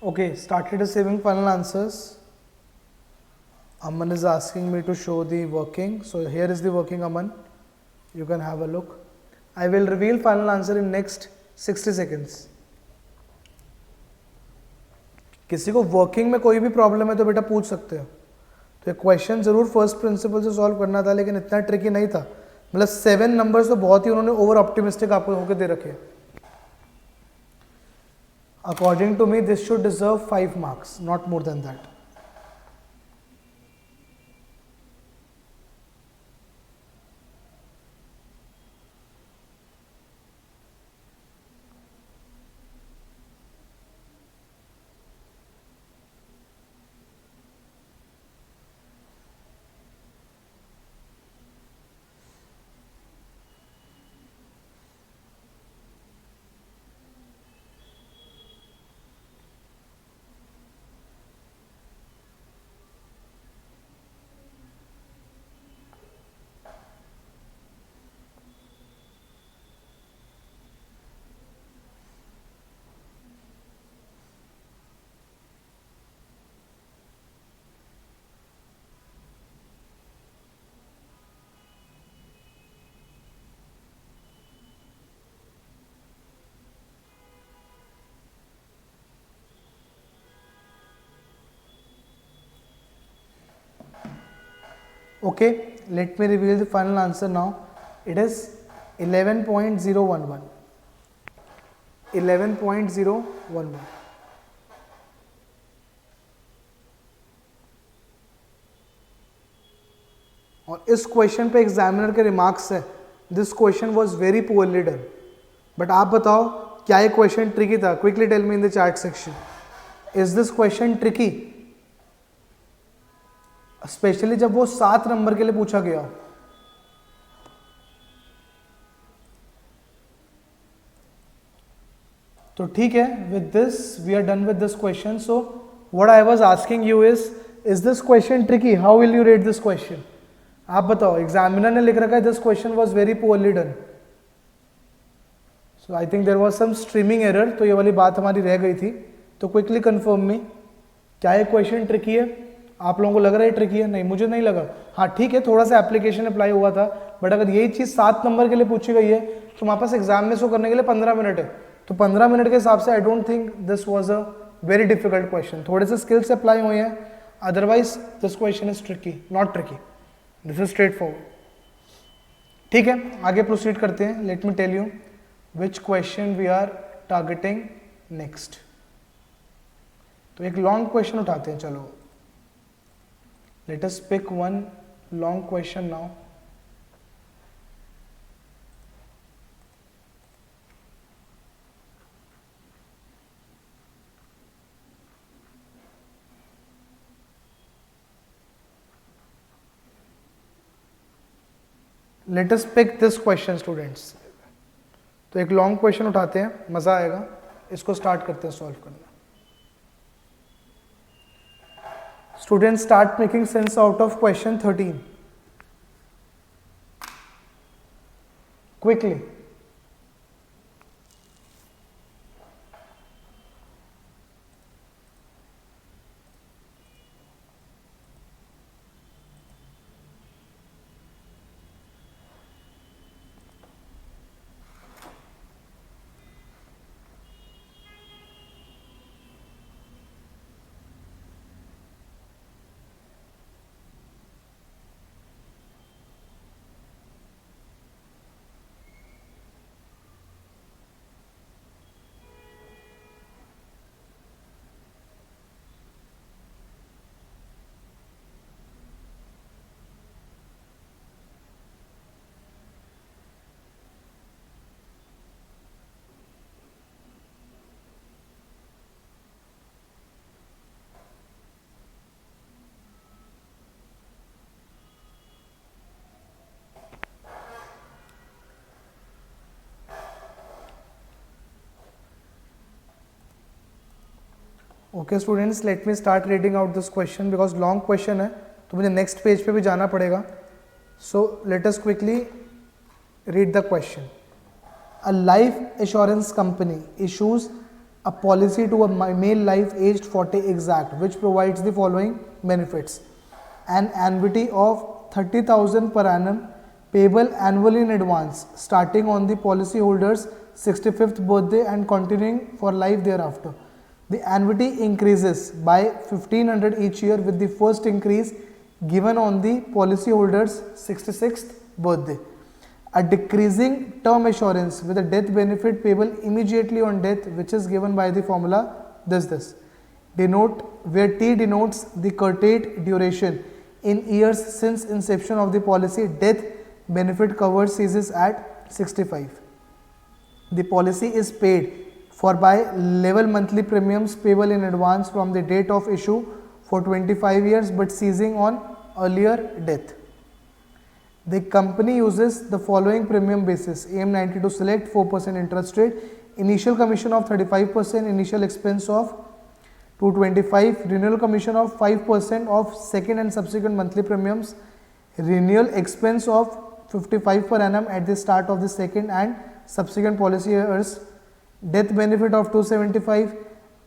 Okay, started receiving final answers. Aman is asking me to show the working. So here is the working, Aman. You can have a look. I will reveal final answer in next 60 seconds. किसी को working में कोई भी problem है तो बेटा पूछ सकते हो। तो एक क्वेश्चन जरूर फर्स्ट प्रिंसिपल से सॉल्व करना था, लेकिन इतना ट्रिकी नहीं था। मतलब 7 नंबर्स तो बहुत ही उन्होंने ओवर ऑप्टिमिस्टिक आपको होकर दे रखे। According to me, this should deserve 5 marks, not more than that. Okay, let me reveal the final answer now. It is 11.011. 11.011. और इस क्वेश्चन पे एग्जामिनर के रिमार्क्स है, this question was very poorly done. But आप बताओ क्या ये question tricky था? Quickly tell me in the chat section, is this question tricky? Specially जब वो 7 नंबर के लिए पूछा गया। तो ठीक है, with this we are done with this question. So what I was asking you is this question tricky? How will you rate this question? आप बताओ। एग्जामिनर ने लिख रखा है this question was very poorly done. So I think there was some streaming error, तो ये वाली बात हमारी रह गई थी। तो क्विकली कंफर्म मी, क्या ये क्वेश्चन ट्रिकी है? आप लोगों को लग रहा है ट्रिकी है? नहीं, मुझे नहीं लगा। हाँ ठीक है, थोड़ा सा एप्लीकेशन अप्लाई हुआ था, बट अगर यही चीज़ 7 नंबर के लिए पूछी गई है तो हमारे पास एग्जाम में शो करने के लिए 15 मिनट है। तो 15 मिनट के हिसाब से I don't think this was a very difficult question, थोड़े से स्किल्स अप्लाई हुए हैं, otherwise this question is tricky, not tricky, this is straightforward. ठीक है, आगे प्रोसीड करते हैं। Let me tell you which question we are targeting next. तो एक लॉन्ग क्वेश्चन उठाते हैं, चलो let us pick one long question now. Let us pick this question students. तो एक लॉन्ग क्वेश्चन उठाते हैं, मजा आएगा, इसको स्टार्ट करते हैं सॉल्व करना। Student start making sense out of question 13 quickly. Okay students, late me start reading out this question because long question है तो मुझे नेक्स्ट पेज पे भी जाना पड़ेगा। So let us quickly read the question. A life insurance company issues a policy to a male life aged 40 exact which provides the following benefits: an annuity of 30,000 per annum payable annually in advance starting on the policyholder's 65th birthday and continuing for life thereafter. The annuity increases by 1500 each year with the first increase given on the policyholder's 66th birthday. A decreasing term assurance with a death benefit payable immediately on death, which is given by the formula this denote, where T denotes the curtailed duration in years since inception of the policy. Death benefit cover ceases at 65. The policy is paid for by level monthly premiums payable in advance from the date of issue for 25 years but ceasing on earlier death. The company uses the following premium basis: AM92 select 4% interest rate, initial commission of 35%, initial expense of 225, renewal commission of 5% of second and subsequent monthly premiums, renewal expense of 55 per annum at the start of the second and subsequent policy years, death benefit of 275,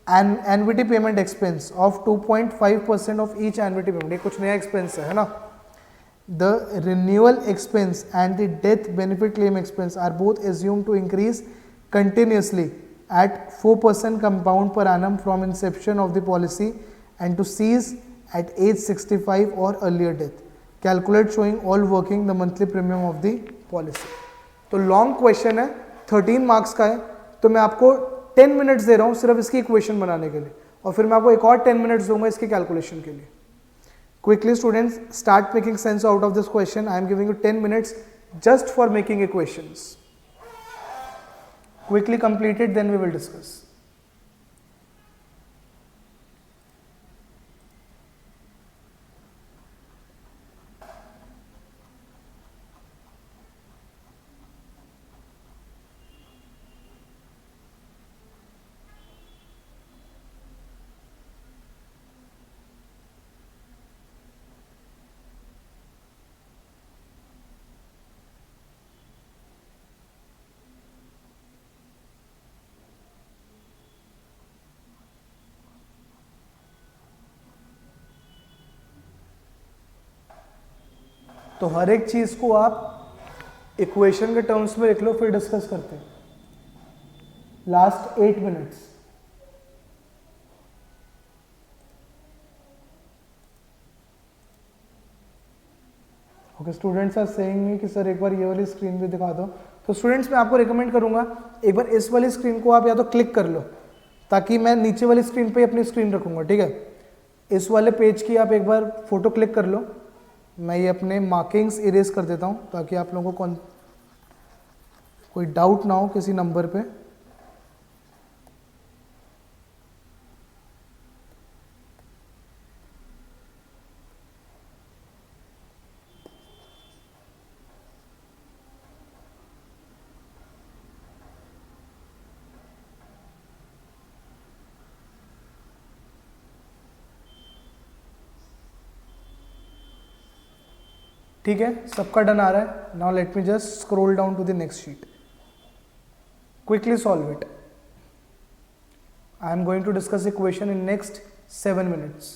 and annuity payment expense of 2.5% of each annuity payment. ये कुछ नया expense है ना? The renewal expense and the death benefit claim expense are both assumed to increase continuously at 4% compound per annum from inception of the policy and to cease at age 65 or earlier death. Calculate showing all working the monthly premium of the policy. तो long question है, 13 marks का है, तो मैं आपको 10 minutes दे रहा हूँ सिर्फ इसकी इक्वेशन बनाने के लिए, और फिर मैं आपको एक और 10 मिनट्स दूंगा इसके कैलकुलेशन के लिए। Quickly students, start making sense out of this question. I am giving you 10 minutes just for making equations. Quickly complete it, then we will discuss. तो हर एक चीज को आप इक्वेशन के टर्म्स में लिख लो, फिर डिस्कस करते हैं। Last 8 minutes. Okay, students are saying me कि सर एक बार ये वाली स्क्रीन भी दिखा दो। तो स्टूडेंट्स मैं आपको रिकमेंड करूंगा एक बार इस वाली स्क्रीन को आप या तो क्लिक कर लो, ताकि मैं नीचे वाली स्क्रीन पे अपनी स्क्रीन रखूंगा, ठीक है। इस वाले पेज की आप एक बार फोटो क्लिक कर लो। मैं ये अपने मार्किंग्स इरेज कर देता हूँ ताकि आप लोगों को कोई डाउट ना हो किसी नंबर पे। ठीक है, सबका डन आ रहा है। Now let me just scroll down to the next sheet, quickly solve it. I am going to discuss equation in next 7 minutes.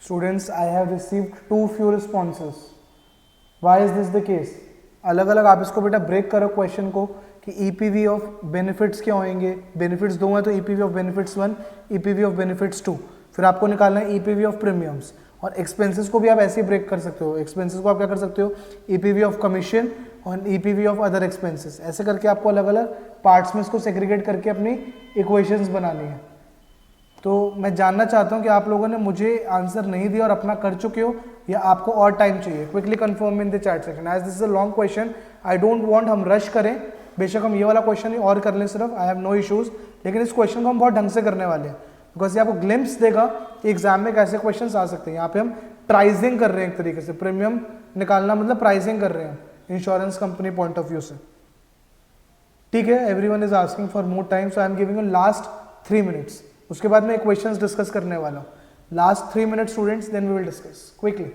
Students I have received too few responses, why is this the case? अलग अलग आप इसको बेटा break करो question को कि EPV of benefits क्या होंगे, बेनिफिट्स दो हैं तो EPV of benefits 1, EPV of benefits 2, फिर आपको निकालना है ईपीवी ऑफ प्रीमियम्स। और एक्सपेंसेस को भी आप ऐसे ही ब्रेक कर सकते हो, एक्सपेंसेस को आप क्या कर सकते हो, ईपीवी ऑफ कमीशन और ईपीवी ऑफ अदर एक्सपेंसेस, ऐसे करके आपको अलग अलग पार्ट्स में इसको सेग्रीगेट करके अपनी इक्वेशंस बनानी है। तो मैं जानना चाहता हूं कि आप लोगों ने मुझे आंसर नहीं दिया और अपना कर चुके हो या आपको और टाइम चाहिए। Quickly confirm in the chat section, as this is a long question, I don't want हम रश करें। बेशक हम ये वाला क्वेश्चन और कर लें सिर्फ, आई हैव नो इश्यूज, लेकिन इस क्वेश्चन को हम बहुत ढंग से करने वाले हैं बिकॉज ये आपको ग्लिम्स देगा कि एग्जाम में कैसे क्वेश्चन आ सकते हैं। यहाँ पे हम प्राइसिंग कर रहे हैं एक तरीके से, प्रीमियम निकालना मतलब प्राइसिंग कर रहे हैं insurance company point of view से। ठीक है, everyone is asking for more time, so I am giving you last 3 minutes, उसके बाद मैं क्वेश्चंस डिस्कस करने वाला हूँ। Last 3 minutes students, then we will discuss quickly.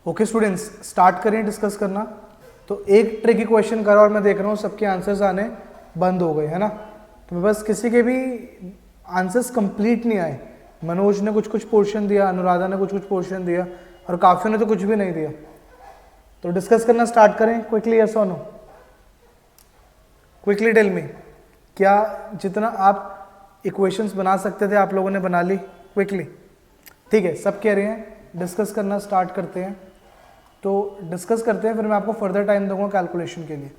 Okay students, start करें डिस्कस करना। तो एक ट्रिकी क्वेश्चन करा और मैं देख रहा हूँ सबके आंसर्स आने बंद हो गए, है ना। तो बस किसी के भी आंसर्स कंप्लीट नहीं आए। मनोज ने कुछ कुछ पोर्शन दिया, अनुराधा ने कुछ कुछ पोर्शन दिया और काफियों ने तो कुछ भी नहीं दिया। तो डिस्कस करना स्टार्ट करें क्विकली, यस और नो। क्विकली टेल मी, क्या जितना आप इक्वेशंस बना सकते थे आप लोगों ने बना ली क्विकली? ठीक है, सब कह रहे हैं डिस्कस करना स्टार्ट करते हैं। तो डिस्कस करते हैं, फिर मैं आपको फर्दर टाइम दूंगा कैलकुलेशन के लिए।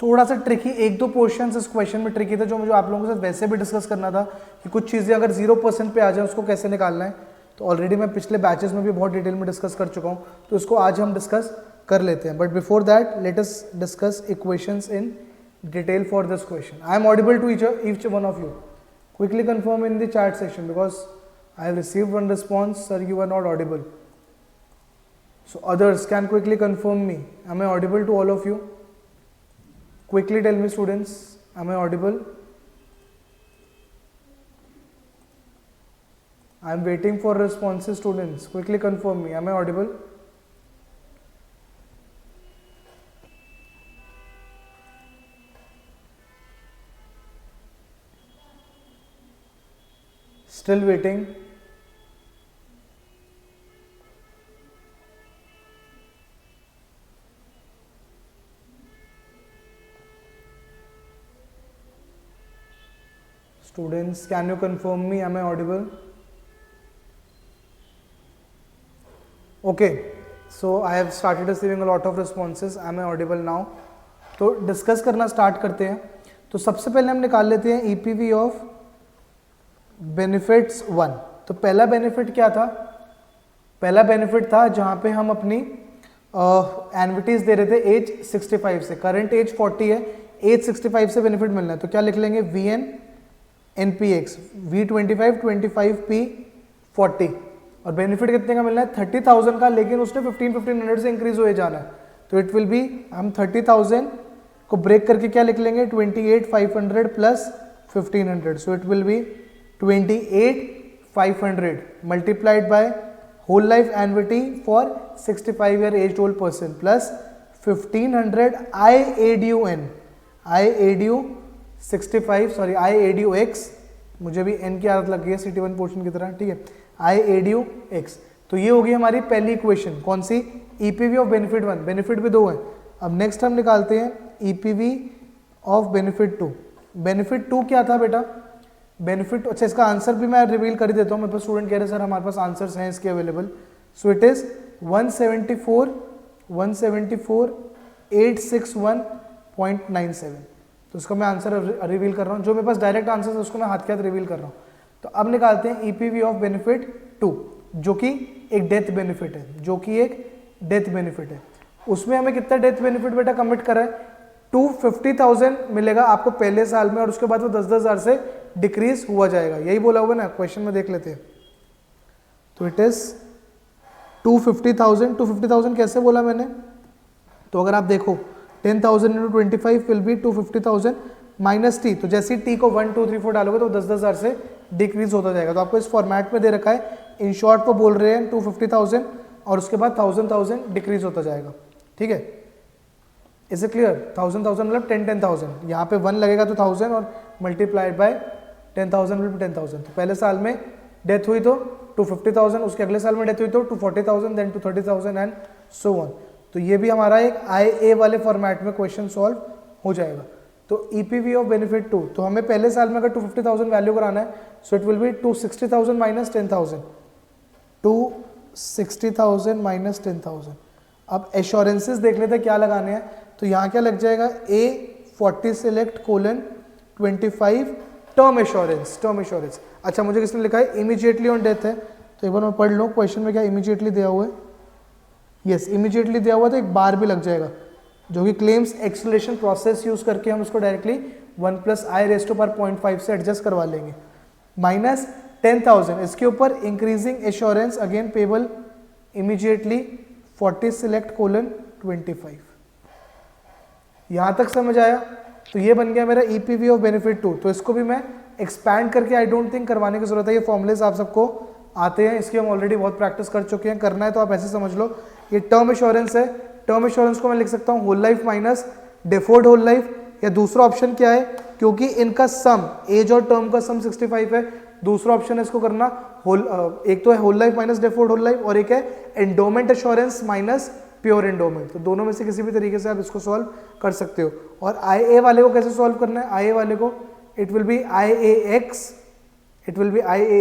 थोड़ा सा ट्रिकी एक दो क्वेश्चन इस क्वेश्चन में ट्रिकी था, जो मुझे आप लोगों के साथ वैसे भी डिस्कस करना था कि कुछ चीज़ें अगर 0% पे आ जाए उसको कैसे निकालना है। तो ऑलरेडी मैं पिछले बैचेस में भी बहुत डिटेल में डिस्कस कर चुका हूँ, तो इसको आज हम डिस्कस कर लेते हैं। But before that let us discuss equations in detail for this question. I am audible to each one of you? Quickly confirm in the chat section because I have received one response, sir, you are not audible. So others can quickly confirm me. Am I audible to all of you? Quickly tell me students, am I audible? I am waiting for responses students. Quickly confirm me. Am I audible? Still waiting. Students, can you confirm me? Am I audible? Okay, so I have started receiving a lot of responses. Am I audible now? तो discuss करना start करते हैं। तो सबसे पहले हम निकाल लेते हैं ईपीवी ऑफ बेनिफिट्स 1। तो पहला बेनिफिट क्या था? पहला बेनिफिट था जहां पे हम अपनी एनविटीज दे रहे थे एज 65 से। करंट एज 40 है, एज 65 से बेनिफिट मिलना है। तो क्या लिख लेंगे? V N NPX V25 25P 40 और बेनिफिट कितने का मिलना है? 30,000 का, लेकिन उसने 1500 से इंक्रीज हुए जाना है। तो इट विल बी, हम 30,000 को ब्रेक करके क्या लिख लेंगे? 28,500 plus 1500। So it will be 28,500 multiplied by whole life annuity for 65 year age old person plus 1500 IADUN 65, sorry IADUX, मुझे भी n की आदत लग गई है CT1 पोर्शन की तरह, ठीक है। IADUX, तो ये होगी हमारी पहली इक्वेशन। कौन सी? EPV of benefit 1। बेनिफिट भी दो है। अब नेक्स्ट हम निकालते हैं EPV ऑफ बेनिफिट 2। बेनिफिट 2 क्या था बेटा? बेनिफिट, अच्छा इसका आंसर भी मैं रिवील कर ही देता हूँ। मेरे पास स्टूडेंट कह रहे हैं सर हमारे पास आंसर्स हैं इसके अवेलेबल। So it is 174,861.97। तो उसका मैं आंसर रिवील कर रहा हूँ। जो मेरे पास डायरेक्ट आंसर है उसको मैं हाथ के हाथ रिवील कर रहा हूँ। तो अब निकालते हैं ईपीवी ऑफ बेनिफिट 2, जो कि एक डेथ बेनिफिट है, जो कि एक डेथ बेनिफिट है। उसमें हमें कितना डेथ बेनिफिट बेटा कमिट करा है? 250,000 मिलेगा आपको पहले साल में और उसके बाद वो 10,000 से डिक्रीज हुआ जाएगा। यही बोला होगा ना, क्वेश्चन में देख लेते हैं। तो इट इज 250,000। 250,000 कैसे बोला मैंने? तो अगर आप देखो 10,000 into 25 will be 250,000 minus T. तो जैसे ही टी को 1 2 3 4 डालोगे तो 10,000 से डिक्रीज होता जाएगा। तो आपको इस फॉर्मेट में दे रखा है। इन शॉर्ट वो बोल रहे हैं 250,000 और उसके बाद 1,000 डिक्रीज होता जाएगा, ठीक है। Is it clear? 1,000 मतलब 10,000। यहाँ पे 1 लगेगा तो 1000 और मल्टीप्लाइड बाय 10,000 विल बी 10,000। तो पहले साल में डेथ हुई तो 250,000, उसके अगले साल में डेथ हुई तो 240,000, देन 230,000 एंड सो ऑन। तो ये भी हमारा एक IA वाले फॉर्मेट में क्वेश्चन सॉल्व हो जाएगा। तो EPV ऑफ बेनिफिट 2, तो हमें पहले साल में अगर 250,000 वैल्यू कराना है, so it will B 260,000 minus 10,000, 260,000 minus 10,000। अब एश्योरेंसेस देख लेते हैं क्या लगाने हैं। तो यहाँ क्या लग जाएगा? A40 select colon 25 term assurance. Term assurance, अच्छा मुझे किसने लिखा है? इमीडिएटली ऑन डेथ है। तो एक बार मैं पढ़ लूँ क्वेश्चन में क्या इमीडिएटली दिया हुआ है। यस, इमीडिएटली दिया हुआ तो एक बार भी लग जाएगा, जो कि क्लेम्स एक्सेलरेशन प्रोसेस यूज करके हम उसको डायरेक्टली 1 + I⁻⁴ से एडजस्ट करवा लेंगे। माइनस 10,000 इसके ऊपर increasing assurance again payable immediately 40 select colon 25। यहां तक समझ आया? तो ये बन गया मेरा EPV ऑफ बेनिफिट 2। तो इसको भी मैं एक्सपैंड करके आई डोंट थिंक करवाने की जरूरत है। ये फॉर्मुलेस आप सबको आते हैं, इसकी हम ऑलरेडी बहुत प्रैक्टिस कर चुके हैं। करना है तो आप ऐसे समझ लो ये टर्म एश्योरेंस है, टर्म एश्योरेंस को मैं लिख सकता हूँ whole life minus deferred whole life, या दूसरा ऑप्शन क्या है, क्योंकि इनका सम एज और टर्म का सम 65 है, दूसरा ऑप्शन है इसको करना एक तो है whole life minus deferred whole life और एक है endowment assurance minus pure endowment. तो दोनों में से किसी भी तरीके से आप इसको सॉल्व कर सकते हो। और आई ए वाले को कैसे सॉल्व करना है, आई ए वाले को it will be I A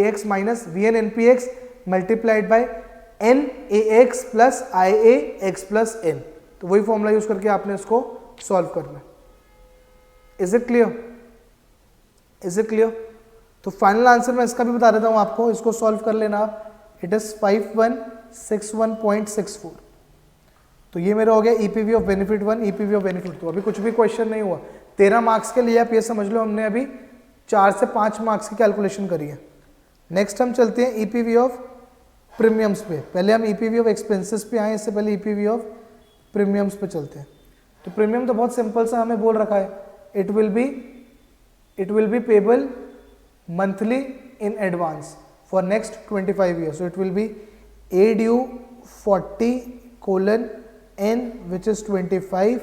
X minus V N N P X multiplied by N A X plus I A X plus N. तो वही फॉर्मूला यूज करके आपने इसको सॉल्व करना है। Is it clear, is it clear? तो final answer मैं इसका भी बता देता हूं आपको, इसको सॉल्व कर लेना आप। It is 5161.64। तो ये मेरा हो गया EPV of benefit 1, EPV of benefit 2। अभी कुछ भी क्वेश्चन नहीं हुआ, 13 मार्क्स के लिए आप ये समझ लो हमने अभी 4 से 5 मार्क्स की कैलकुलेशन करी है। नेक्स्ट हम चलते हैं ईपीवी ऑफ प्रीमियम्स पे। पहले हम ईपीवी ऑफ एक्सपेंसेस पे आए, इससे पहले ईपीवी ऑफ प्रीमियम्स पे चलते हैं। तो प्रीमियम तो बहुत सिंपल सा हमें बोल रखा है, it will be payable monthly in advance for next 25 years. So it will be A due 40:n which is 25,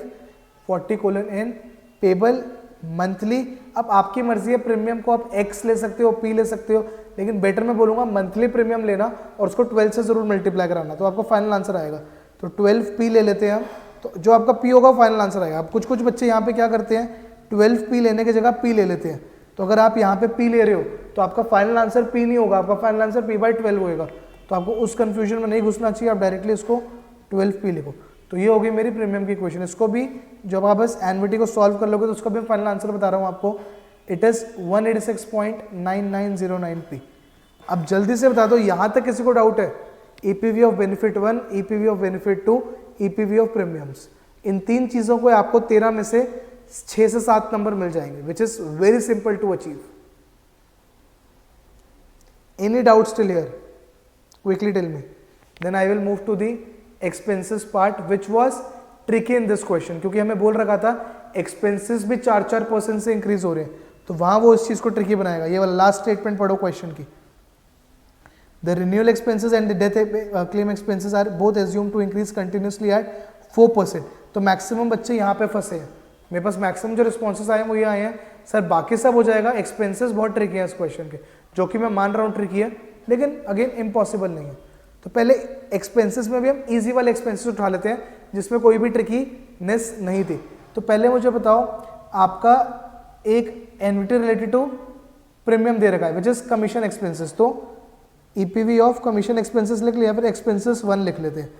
40:n payable monthly। अब आपकी मर्जी है, प्रीमियम को आप x ले सकते हो, p ले सकते हो, लेकिन बेटर मैं बोलूंगा मंथली प्रीमियम लेना और उसको 12 से जरूर मल्टीप्लाई कराना, तो आपका फाइनल आंसर आएगा। तो 12p ले लेते हैं हम, तो जो आपका p होगा फाइनल आंसर आएगा। अब कुछ बच्चे यहाँ पे क्या करते हैं, 12p लेने की जगह p ले लेते हैं। तो अगर आप यहाँ पे p ले रहे हो तो आपका फाइनल आंसर p नहीं होगा, आपका फाइनल आंसर p/12 होएगा। तो आपको उस कंफ्यूजन में नहीं घुसना चाहिए, आप डायरेक्टली इसको 12p लिखो। तो ये होगी मेरी प्रीमियम की इक्वेशन। इसको भी जब आप बस एनवीटी को सॉल्व कर लोगे तो उसका भी फाइनल आंसर बता रहा हूँ आपको, इट इज 186.9909p। अब जल्दी से बता दो, यहाँ तक किसी को डाउट है? EPV of benefit 1, EPV of benefit 2, EPV of premiums, इन 3 चीजों को आपको 13 में से 6 से 7 नंबर मिल जाएंगे, which is very simple to achieve. Any doubt still here? Quickly tell me, then I will move to the expenses part which was tricky in this question, क्योंकि हमें बोल रखा था एक्सपेंसेस भी 4% से इंक्रीज हो रहे हैं, तो वहां वो इस चीज को ट्रिकी बनाएगा। ये वाला लास्ट स्टेटमेंट पढ़ो क्वेश्चन की, the renewal expenses and the death claim expenses are both assume to increase continuously at 4%। तो मैक्सिमम बच्चे यहाँ पे फंसे हैं, मेरे पास मैक्सिमम जो रिस्पॉन्सेस आए हैं वो ये आए हैं, सर बाकी सब हो जाएगा, एक्सपेंसेस बहुत ट्रिकी है इस क्वेश्चन के, जो कि मैं मान रहा हूँ ट्रिकी है, लेकिन अगेन इम्पॉसिबल नहीं है। तो पहले एक्सपेंसेस में भी हम इजी वाले एक्सपेंसेस उठा लेते हैं जिसमें कोई भी ट्रिकीनेस नहीं थी। तो पहले मुझे बताओ, आपका एक एन्युटी रिलेटेड टू प्रीमियम दे रखा है विच इज कमीशन एक्सपेंसेस, तो ईपीवी ऑफ कमीशन एक्सपेंसेस लिख लिया, फिर एक्सपेंसेस 1 लिख लेते हैं।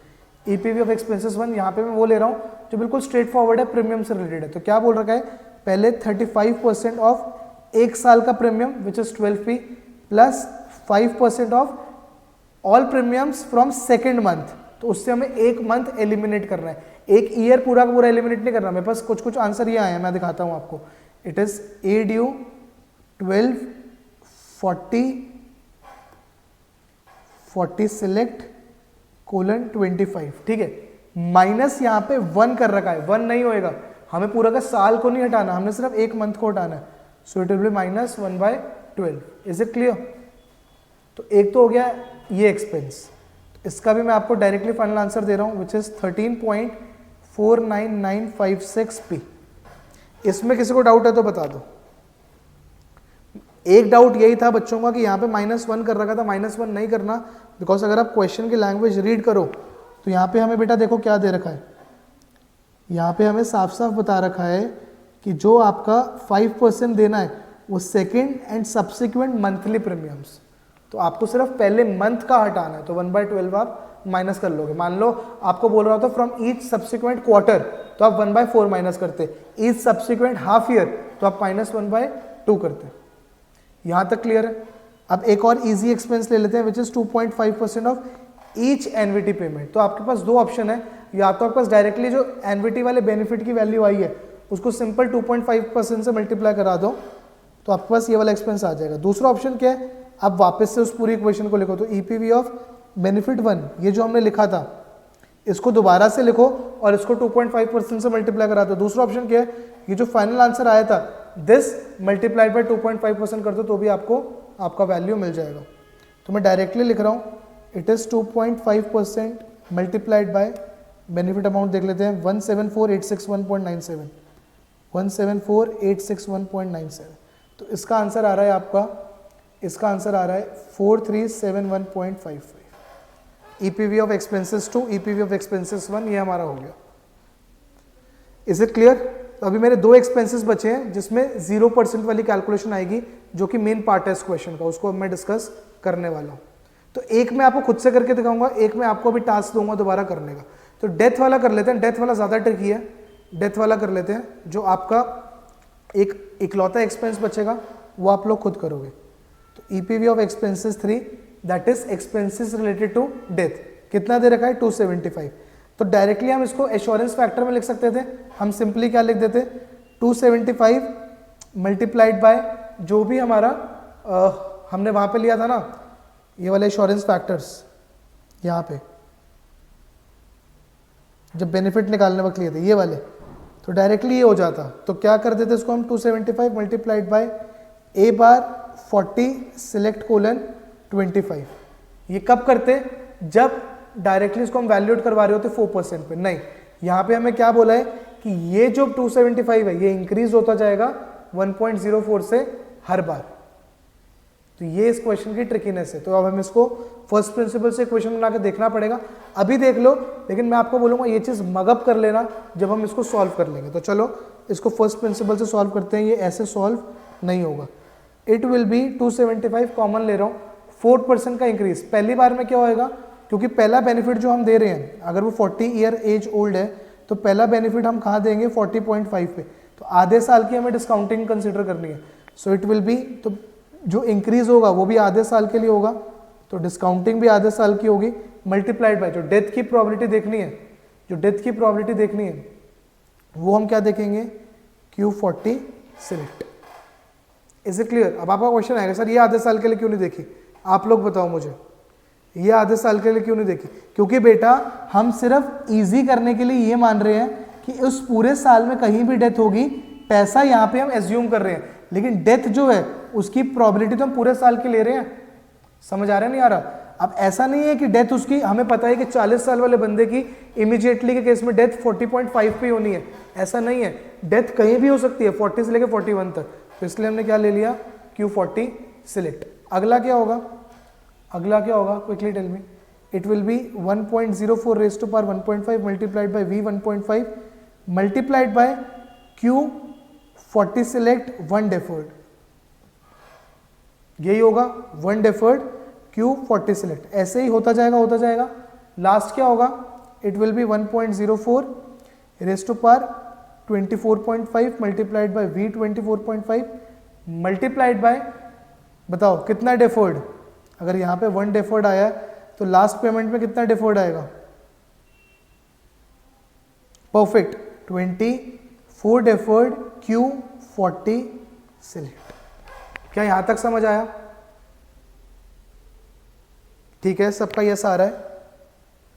ईपीवी ऑफ एक्सपेंसेस 1, यहाँ पे मैं वो ले रहा हूँ जो बिल्कुल स्ट्रेट फॉरवर्ड है, प्रीमियम से रिलेटेड है। तो क्या बोल रखा है, पहले 35% ऑफ 1 साल का premium which is 12p plus 5% of all premiums from second month. तो उससे हमें 1 मंथ एलिमिनेट करना है, 1 ईयर पूरा का पूरा एलिमिनेट नहीं करना। मेरे पास कुछ आंसर ये आए हैं, मैं दिखाता हूँ आपको। It is a due 12 40 select colon 25, ठीक है, माइनस यहाँ पे 1 कर रखा है, 1 नहीं होएगा, हमें पूरा का साल को नहीं हटाना, हमने सिर्फ 1 मंथ को हटाना है। So it will B -1/12। Is it clear? तो एक तो हो गया ये एक्सपेंस, इसका भी मैं आपको डायरेक्टली फाइनल आंसर दे रहा हूँ विच इज 13.49956p। इसमें किसी को डाउट है तो बता दो। एक डाउट यही था बच्चों का कि यहाँ पे -1 कर रखा था, -1 नहीं करना, बिकॉज अगर आप क्वेश्चन की लैंग्वेज रीड करो तो यहाँ पे हमें बेटा देखो क्या दे रखा है, यहाँ पे हमें साफ साफ बता रखा है कि जो आपका 5% देना है वो second and subsequent monthly premiums. तो आपको सिर्फ पहले मंथ का हटाना है, तो 1/12 आप माइनस कर लोगे। मान लो आपको बोल रहा था फ्रॉम ईच सब्सिक्वेंट क्वार्टर, तो आप 1/4 माइनस करते, ईच सब्सिक्वेंट हाफ ईयर तो आप -1/2 करते। यहाँ तक क्लियर है? अब एक और इजी एक्सपेंस ले लेते हैं which is 2.5% of each NVT payment. तो आपके पास 2 ऑप्शन है, या तो आपके पास डायरेक्टली जो एनवीटी वाले बेनिफिट की वैल्यू आई है उसको सिंपल 2.5% से मल्टीप्लाई करा दो, तो आपके पास ये वाला एक्सपेंस आ जाएगा। दूसरा ऑप्शन क्या है, आप वापस से उस पूरी इक्वेशन को लिखो, तो ईपीवी ऑफ बेनिफिट 1, ये जो हमने लिखा था इसको दोबारा से लिखो और इसको 2.5% से मल्टीप्लाई करा दो। दूसरा ऑप्शन क्या है, ये जो फाइनल आंसर आया था दिस मल्टीप्लाइड बाय 2.5% कर दो, तो भी आपको आपका वैल्यू मिल जाएगा। तो मैं डायरेक्टली लिख रहा हूँ, it is 2.5% multiplied by benefit amount देख लेते हैं 174,861.97, 174,861.97। तो इसका आंसर आ रहा है आपका, इसका आंसर आ रहा है 4371.55। EPV of expenses 2, EPV of expenses 1, ये हमारा हो गया। Is it clear? तो अभी मेरे दो एक्सपेंसेस बचे हैं जिसमें 0% वाली कैलकुलेशन आएगी, जो कि मेन पार्ट है इस क्वेश्चन का, उसको अब मैं डिस्कस करने वाला हूं। तो एक मैं आपको खुद से करके दिखाऊंगा, एक मैं आपको अभी टास्क दूंगा दोबारा करने का। तो डेथ वाला कर लेते हैं, डेथ वाला ज्यादा ट्रिकी है, डेथ वाला कर लेते हैं। जो आपका एक इकलौता एक्सपेंस बचेगा वो आप लोग खुद करोगे। तो EPV of expenses 3, that is expenses related to death, कितना दे रखा है 275। तो डायरेक्टली हम इसको एश्योरेंस फैक्टर में लिख सकते थे। हम सिंपली क्या लिख देते, 275 मल्टीप्लाइड बाय जो भी हमारा हमने वहां पे लिया था ना, ये वाले एश्योरेंस फैक्टर्स, यहाँ पे जब बेनिफिट निकालने वक्त लिए थे ये वाले, तो डायरेक्टली ये हो जाता। तो क्या कर देते इसको हम, 275 multiplied by A bar 40 select colon 25। ये कब करते, जब डायरेक्टली इसको हम वैल्यूएट करवा रहे होते 4% पे। नहीं, यहाँ पे हमें क्या बोला है कि ये जो 275 है ये इंक्रीज होता जाएगा 1.04 से हर बार। तो ये इस क्वेश्चन की ट्रिकीनेस है। तो अब हम इसको फर्स्ट प्रिंसिपल से क्वेश्चन बना के देखना पड़ेगा। अभी देख लो, लेकिन मैं आपको बोलूंगा ये चीज मगअप कर लेना जब हम इसको सॉल्व कर लेंगे। तो चलो इसको फर्स्ट प्रिंसिपल से सॉल्व करते हैं। ये ऐसे सॉल्व नहीं होगा। इट विल बी 275, कॉमन ले रहा हूं, 4% का इंक्रीज। पहली बार में क्या होएगा, क्योंकि पहला बेनिफिट जो हम दे रहे हैं, अगर वो 40 ईयर एज ओल्ड है तो पहला बेनिफिट हम कहाँ देंगे 40.5 पे। तो आधे साल की हमें डिस्काउंटिंग कंसिडर करनी है। सो इट विल बी, तो जो इंक्रीज होगा वो भी आधे साल के लिए होगा, तो डिस्काउंटिंग भी आधे साल की होगी, मल्टीप्लाइड बाय जो डेथ की प्रोबेबिलिटी देखनी है, जो डेथ की प्रोबेबिलिटी देखनी है वो हम क्या देखेंगे, Q40 select. Is it clear? अब आपका क्वेश्चन आएगा, सर ये आधे साल के लिए क्यों नहीं देखी? आप लोग बताओ मुझे, ये आधे साल के लिए क्यों नहीं देखी? क्योंकि बेटा हम सिर्फ इजी करने के लिए ये मान रहे हैं कि उस पूरे साल में कहीं भी डेथ होगी, पैसा यहाँ पे हम एज्यूम कर रहे हैं, लेकिन डेथ जो है उसकी प्रोबेबिलिटी तो हम पूरे साल की ले रहे हैं। समझ आ रहा है नहीं आ रहा? अब ऐसा नहीं है कि डेथ उसकी, हमें पता है कि 40 साल वाले बंदे की इमीडिएटली के केस में डेथ 40.5 पे होनी है, ऐसा नहीं है। डेथ कहीं भी हो सकती है 40 से लेकर 41 तक। तो इसलिए हमने क्या ले लिया, Q40 सिलेक्ट। अगला क्या होगा, अगला क्या होगा, quickly tell me. It will be 1.04 raise to power 1.5 multiplied by V 1.5 multiplied by Q40 select 1 deferred. यही होगा 1 डेफर्ड Q40 सिलेक्ट। ऐसे ही होता जाएगा, होता जाएगा। लास्ट क्या होगा, it will be 1.04 raise to power 24.5 multiplied by V 24.5 multiplied by, बताओ कितना डेफर्ड। अगर यहाँ पे 1 डेफर्ड आया है तो लास्ट पेमेंट में कितना डेफर्ड आएगा, परफेक्ट 24 डेफर्ड Q40 सिलेक्ट। क्या यहां तक समझ आया? ठीक है, सबका यस आ रहा है।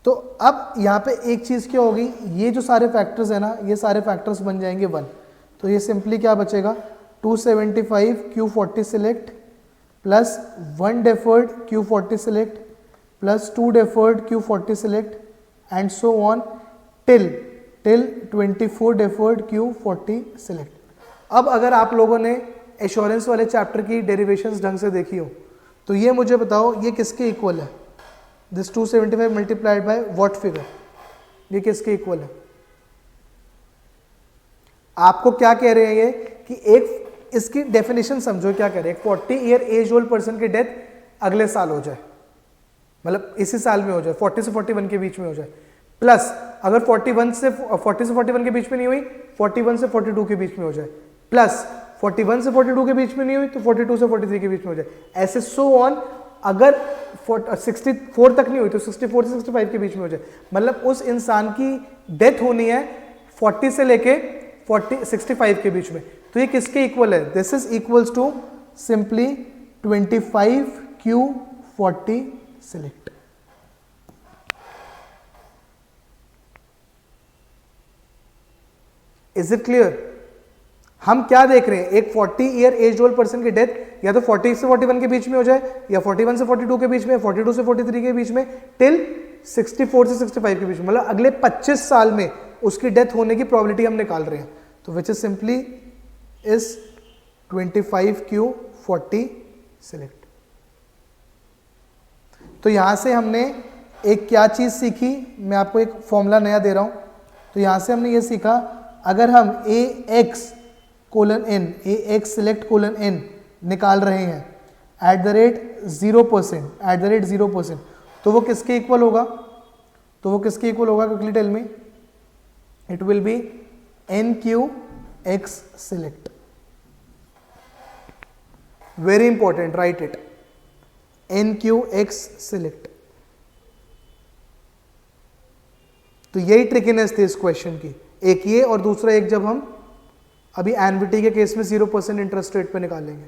तो अब यहाँ पे एक चीज क्या होगी, ये जो सारे फैक्टर्स है ना, ये सारे फैक्टर्स बन जाएंगे 1। तो ये सिंपली क्या बचेगा, 275 Q40 select plus 1 deferred Q40 select plus 2 deferred Q40 select and so on till 24 deferred Q40 select. अब अगर आप लोगों ने एश्योरेंस वाले चैप्टर की डेरिवेशंस ढंग से देखी हो तो ये मुझे बताओ ये किसके इक्वल है, this 275 multiplied by what figure, ये किसके इक्वल है? आपको क्या कह रहे हैं ये कि एक, इसकी डेफिनेशन समझो क्या कह रहे हैं, 40 ईयर एज ओल्ड पर्सन की डेथ अगले साल हो जाए, मतलब इसी साल में हो जाए, 40 से 41 के बीच में हो जाए, प्लस अगर 40 से 41 के बीच में नहीं हुई, 41 से 42 के बीच में हो जाए, प्लस 41 से 42 के बीच में नहीं हुई तो 42 से 43 के बीच में हो जाए, ऐसे सो ऑन। अगर 64 तक नहीं हुई तो 64 से 65 के बीच में हो जाए। मतलब उस इंसान की डेथ होनी है 40 से लेके 65 के बीच में। तो ये किसके इक्वल है, this is equals to simply 25 Q40 select. Is it clear? हम क्या देख रहे हैं, एक 40 ईयर एज ओल्ड पर्सन की डेथ या तो 40 से 41 के बीच में हो जाए, या 41 से 42 के बीच में, 42 से 43 के बीच में, टिल 64 से 65 के बीच में, मतलब अगले 25 साल में उसकी डेथ होने की प्रोबेबिलिटी हम निकाल रहे हैं। तो which is simply is 25Q40 select. तो यहां से हमने एक क्या चीज सीखी, मैं आपको एक फॉर्मूला नया दे रहा हूं। तो यहां से हमने ये सीखा, अगर हम AX सिलेक्ट कोलन N निकाल रहे हैं एट द रेट 0%, तो वो किसके इक्वल होगा? तो वो किसके इक्वल होगा? Quickly tell me. It will be NQX select. Very important, right it, NQX select. तो यही ट्रिकीनेस थी इस क्वेश्चन की, एक ये और दूसरा एक जब हम अभी एनविटी के केस में 0% इंटरेस्ट रेट पे निकालेंगे।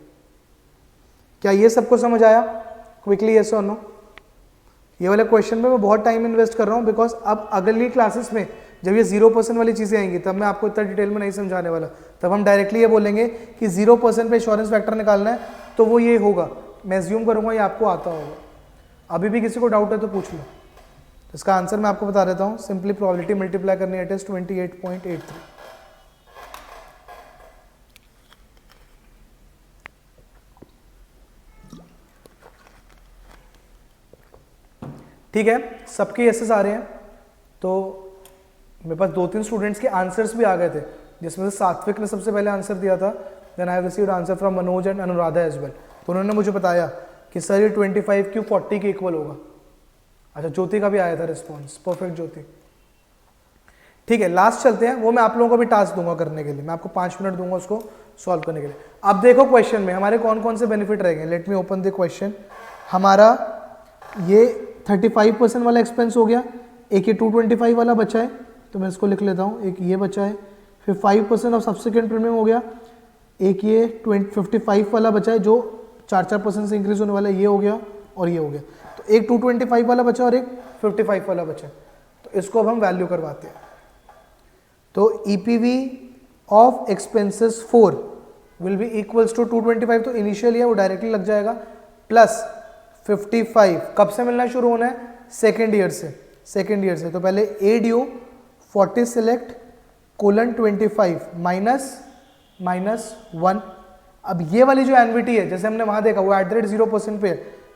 क्या ये सबको समझ आया? क्विकली यस और नो। ये वाले क्वेश्चन में मैं बहुत टाइम इन्वेस्ट कर रहा हूं बिकॉज अब अगली क्लासेस में जब ये 0% वाली चीजें आएंगी तब मैं आपको इतना डिटेल में नहीं समझाने वाला। तब हम डायरेक्टली ये बोलेंगे कि 0% पे इंश्योरेंस फैक्टर निकालना है, तो वो ये होगा। मैं एज्यूम करूंगा ये आपको आता होगा। अभी भी किसी को डाउट है तो पूछ लो। इसका आंसर मैं आपको बता देता हूं। सिंपली प्रोबेबिलिटी मल्टीप्लाई करनी है, इट इज 28.83। ठीक है, सबके एसेस आ रहे हैं। तो मेरे पास 2-3 स्टूडेंट्स के आंसर्स भी आ गए थे, जिसमें से सात्विक ने सबसे पहले आंसर दिया था। Then I received answer from Manoj and Anuradha as well. तो उन्होंने मुझे बताया कि सर ये 25Q40 के इक्वल होगा। अच्छा, ज्योति का भी आया था रिस्पॉन्स, परफेक्ट ज्योति। ठीक है, लास्ट चलते हैं। वो मैं आप लोगों को भी टास्क दूंगा करने के लिए, मैं आपको 5 मिनट दूंगा उसको सॉल्व करने के लिए। अब देखो क्वेश्चन में हमारे कौन कौन से बेनिफिट रहेंगे। Let me open the question. हमारा ये 35% वाला एक्सपेंस हो गया, एक ये 225 वाला बचा है, तो मैं इसको लिख लेता हूँ। एक ये बचा है, फिर 5% ऑफ सब्सिक्वेंट प्रीमियम हो गया, एक ये 55 वाला बचा है जो 4% से इंक्रीज होने वाला है, ये हो गया और ये हो गया। तो एक 225 वाला बचा और एक 55 वाला बचा। तो इसको अब हम वैल्यू करवाते हैं। तो EPV of expenses 4 will be equals to 225, तो इनिशियल है वो डायरेक्टली लग जाएगा, प्लस 55 कब से मिलना शुरू होना है? सेकेंड ईयर से। तो पहले ADU 40 सिलेक्ट कोलन 25 माइनस 1। अब ये वाली जो एनविटी है जैसे हमने वहां देखा वो एट द रेट 0% पे है,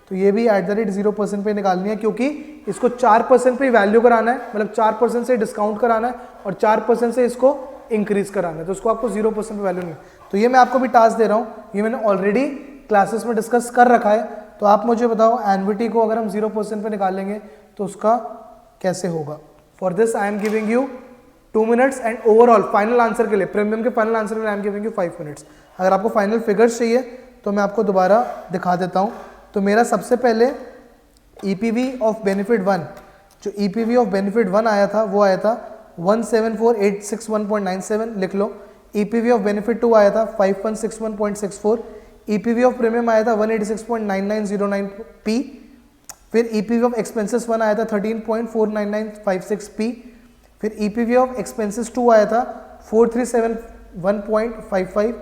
तो ये भी एट द रेट 0% पे निकालनी है, क्योंकि इसको 4% पे वैल्यू कराना है, मतलब 4% से डिस्काउंट कराना है और 4% से इसको इंक्रीज कराना है। तो इसको आपको 0% पे वैल्यू नहीं। तो ये मैं आपको भी टास्क दे रहा हूँ, ये मैंने ऑलरेडी क्लासेस में डिस्कस कर रखा है। तो आप मुझे बताओ एनविटी को अगर हम 0% पे निकालेंगे तो उसका कैसे होगा। For this I am giving you 2 minutes and overall final answer के लिए, प्रीमियम के फाइनल आंसर के लिए आई एम गिविंग यू 5 मिनट्स। अगर आपको फाइनल फिगर्स चाहिए तो मैं आपको दोबारा दिखा देता हूँ। तो मेरा सबसे पहले EPV ऑफ बेनिफिट 1, जो EPV ऑफ बेनिफिट 1 आया था वो आया था 174,861.97, लिख लो। EPV ऑफ बेनिफिट 2 आया था 5161.64। EPV ऑफ प्रीमियम आया था 186.9909p। फिर EPV ऑफ एक्सपेंसेस 1 आया था 13.49956p। फिर EPV ऑफ एक्सपेंसेस 2 आया था 4371.55।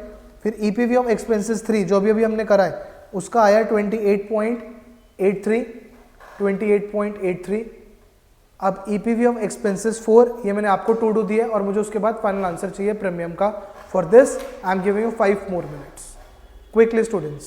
फिर EPV ऑफ एक्सपेंसेस 3 जो अभी हमने करा है उसका आया 28.83। अब EPV ऑफ एक्सपेंसेस 4 ये मैंने आपको टू डू दिया और मुझे उसके बाद फाइनल आंसर चाहिए प्रीमियम का। For this I am giving you 5 more minutes. Quickly students.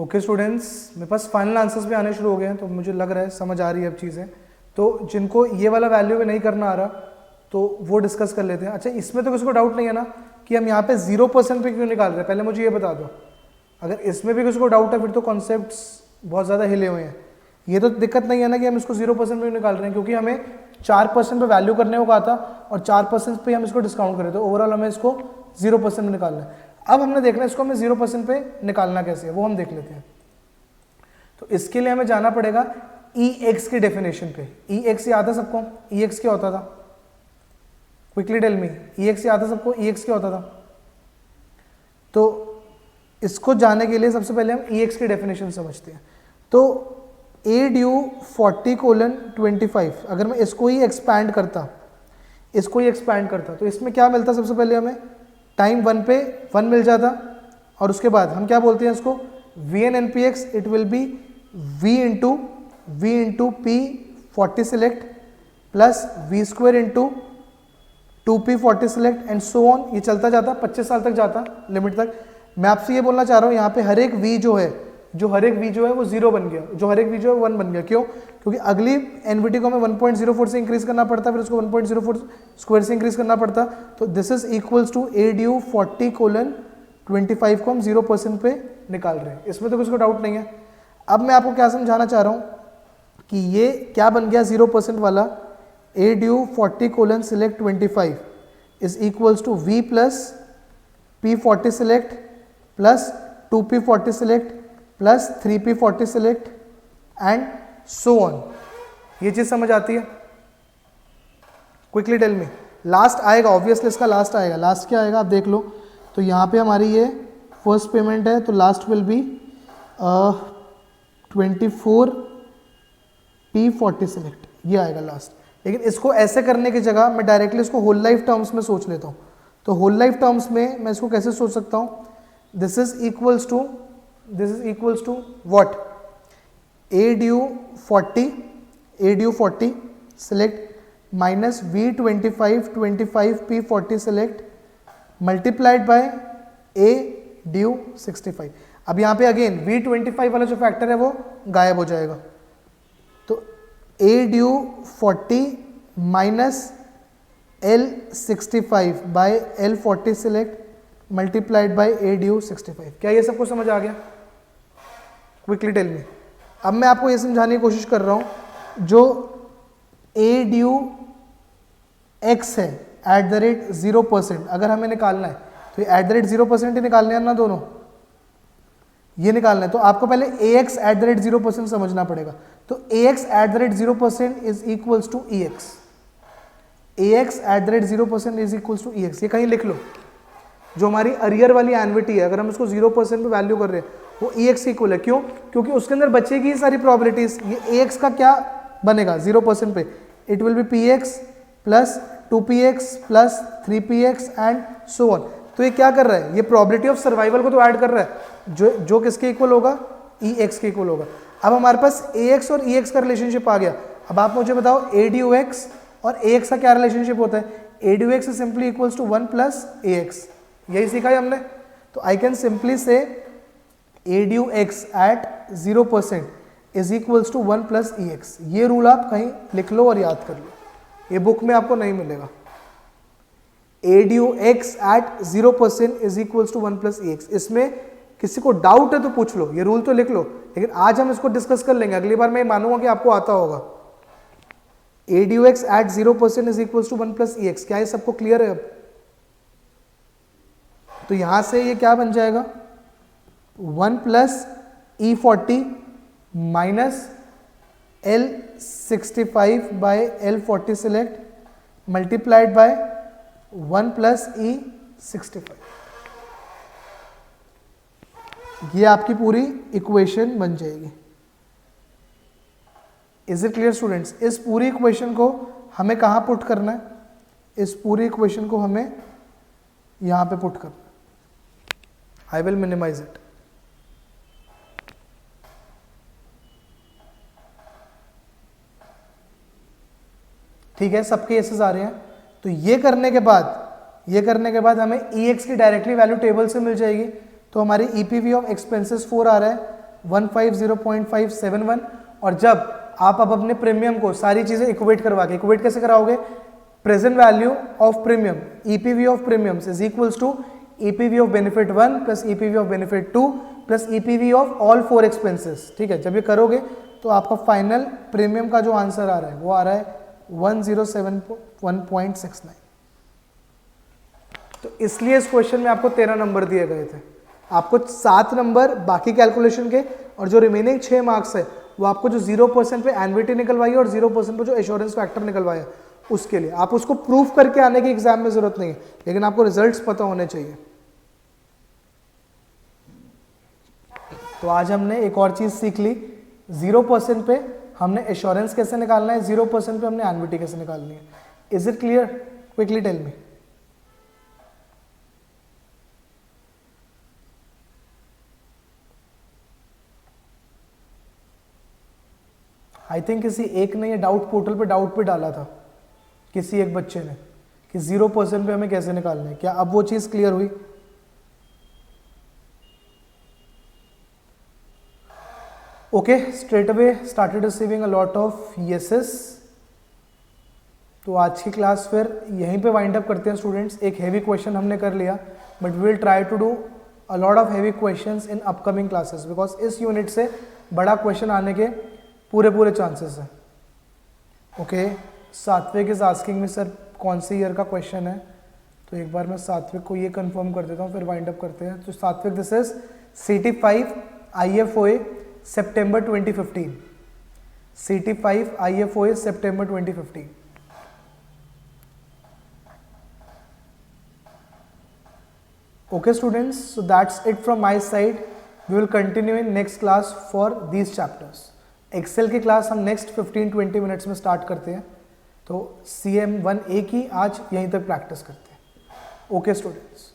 Okay students, मेरे पास फाइनल आंसर्स भी आने शुरू हो गए हैं, तो मुझे लग रहा है समझ आ रही है अब चीज़ें। तो जिनको ये वाला वैल्यू भी नहीं करना आ रहा तो वो डिस्कस कर लेते हैं। अच्छा, इसमें तो किसी को डाउट नहीं है ना कि हम यहाँ पे 0% पे क्यों निकाल रहे हैं, पहले मुझे ये बता दो। अगर इसमें भी किसी को डाउट है फिर तो कॉन्सेप्ट्स बहुत ज़्यादा हिले हुए हैं। ये तो दिक्कत नहीं है ना कि हम इसको 0% पे निकाल रहे हैं, क्योंकि हमें 4% पे वैल्यू करने को कहा था और 4% पे हम इसको डिस्काउंट करें, तो ओवरऑल हमें इसको 0% में निकालना है। अब हमने देखना है इसको हमें 0% पे निकालना कैसे है, वो हम देख लेते हैं। तो इसके लिए हमें जाना पड़ेगा EX की डेफिनेशन पे। EX याद है सबको? EX क्या होता था? क्विकली टेल मी, EX याद है सबको? EX क्या होता था? तो इसको जानने के लिए सबसे पहले हम EX की डेफिनेशन समझते हैं। तो A ड्यू 40:25, अगर मैं इसको ही एक्सपैंड करता तो इसमें क्या मिलता? सबसे पहले हमें टाइम 1 पे 1 मिल जाता, और उसके बाद हम क्या बोलते हैं इसको? VN NPX, it will B V into P 40 select plus V square into 2P 40 select and so on. ये चलता जाता 25 साल तक जाता, लिमिट तक। मैं आपसे ये बोलना चाह रहा हूँ, यहाँ पे हर एक V जो है वो 0 बन गया, जो हर एक V जो है 1 बन गया। क्यों? क्योंकि अगली एनवीटी को हमें 1.04 से इंक्रीज करना पड़ता, फिर उसको 1.04 स्क्वायर से इंक्रीज करना पड़ता। तो this is equals to A due 40:25 को हम 0% पे निकाल रहे हैं। इसमें तो कुछ को डाउट नहीं है। अब मैं आपको क्या समझाना चाह रहा हूँ कि ये क्या बन गया 0% वाला? A due 40:25 is equals to V plus P 40 select plus 2P 40 select plus 3P 40 select and so on. ये चीज समझ आती है? Quickly tell me. लास्ट आएगा, ऑब्वियसली इसका लास्ट आएगा। लास्ट क्या आएगा आप देख लो। तो यहाँ पे हमारी ये फर्स्ट पेमेंट है, तो last will B 24P 40 select, ये आएगा लास्ट। लेकिन इसको ऐसे करने की जगह मैं डायरेक्टली इसको होल लाइफ टर्म्स में सोच लेता हूँ। तो होल लाइफ टर्म्स में मैं इसको कैसे सोच सकता हूँ? This is equals to what? A due 40 select minus V25 P 40 select multiplied by A due 65। अब यहाँ पे अगेन V25 वाला जो फैक्टर है वो गायब हो जाएगा। तो A due 40 minus L65 by L40 select multiplied by A due 65। क्या ये सबको समझ आ गया? Quickly tell me. अब मैं आपको ये समझाने की कोशिश कर रहा हूँ, जो A ड्यू X है @0%, अगर हमें निकालना है तो ये @0% ही निकालने हैं ना, दोनों ये निकालना है। तो आपको पहले AX @0% समझना पड़ेगा। तो AX @0% is equals to EX। AX @0% is equals to EX। ये कहीं लिख लो। जो हमारी अरियर वाली एनविटी है, अगर हम उसको 0% पे वैल्यू कर रहे हैं, वो EX इक्वल है। क्यों? क्योंकि उसके अंदर बचेगी सारी प्रॉपर्टीज। ये AX का क्या बनेगा 0% पे? It will B PX plus 2PX plus 3PX and so on. तो ये क्या कर रहा है? ये प्रॉबिलिटी ऑफ सर्वाइवल को तो ऐड कर रहा है, जो किसके इक्वल होगा? EX के इक्वल होगा। अब हमारे पास AX और EX का रिलेशनशिप आ गया। अब आप मुझे बताओ A ड्यू X और AX का क्या रिलेशनशिप होता है? A due X is simply equals to 1 plus AX। यही सीखा है हमने। तो I can simply say A due X @0% is equals to 1 plus EX। ये रूल आप कहीं लिख लो और याद कर लो, ये बुक में आपको नहीं मिलेगा। A due X @0% is equals to 1 plus EX। इसमें किसी को डाउट है तो पूछ लो, ये रूल तो लिख लो, लेकिन आज हम इसको डिस्कस कर लेंगे। अगली बार मैं मानूंगा कि आपको आता होगा। A due X @0% is equals to 1 plus EX। क्या ये सबको क्लियर है? अब तो यहां से ये क्या बन जाएगा? 1 plus E40 minus L65 by L40 select multiplied by 1 plus E65। ये आपकी पूरी इक्वेशन बन जाएगी। Is it clear students? इस पूरी इक्वेशन को हमें कहाँ पुट करना है? इस पूरी इक्वेशन को हमें यहाँ पे पुट करना है। I will minimise it. ठीक है, सबके एसेस आ रहे हैं। तो ये करने के बाद हमें EX की डायरेक्टली वैल्यू टेबल से मिल जाएगी। तो हमारी EPV ऑफ एक्सपेंसेस 4 आ रहा है, 150.571। और जब आप अब अपने प्रीमियम को सारी चीज़ें इक्वेट करवा के, इक्वेट कैसे कराओगे, present value of premium EPV of premiums is equals to EPV of benefit 1 plus EPV of benefit 2 plus EPV of all 4 expenses. ठीक है, जब ये करोगे तो आपका फाइनल प्रीमियम का जो आंसर आ रहा है वो आ रहा है 1071.69। तो इसलिए इस क्वेश्चन में आपको 13 नंबर दिए गए थे, आपको 7 नंबर बाकी कैलकुलेशन के, और जो रिमेनिंग 6 मार्क्स है वो आपको जो 0% पे एनवीटी निकलवाई है और 0% पे जो एश्योरेंस फैक्टर निकलवाया उसके लिए। आप उसको प्रूफ करके आने की एग्जाम में जरूरत नहीं है, लेकिन आपको रिजल्ट्स पता होने चाहिए। तो आज हमने एक और चीज सीख ली, 0% पे हमने एश्योरेंस कैसे निकालना है, 0% पे हमने एनवीटी कैसे निकालनी है। Is it clear? Quickly tell me. I think किसी एक ने ये डाउट पोर्टल पे डाउट पे डाला था, किसी एक बच्चे ने, कि 0% पे हमें कैसे निकालना है। क्या अब वो चीज क्लियर हुई? Okay, straight away started receiving a lot of yeses. तो आज की क्लास फिर यहीं पे वाइंड अप करते हैं स्टूडेंट्स। एक हैवी क्वेश्चन हमने कर लिया, but we will try to do a lot of heavy questions in upcoming classes, because इस यूनिट से बड़ा क्वेश्चन आने के पूरे चांसेस हैं। ओके, सात्विक इज आस्किंग मी सर कौन सी ईयर का क्वेश्चन है, तो एक बार मैं सात्विक को ये कंफर्म कर देता हूँ, फिर वाइंड अप करते हैं। तो सात्विक, this is CT5 IFOA September 2015, CT5 IFOA September 2015। Okay students, so that's it from my side. We will continue in next class for these chapters. Excel की क्लास हम नेक्स्ट 15-20 मिनट्स में start करते हैं, तो CM1A की आज यहीं तक प्रैक्टिस करते हैं। Okay students.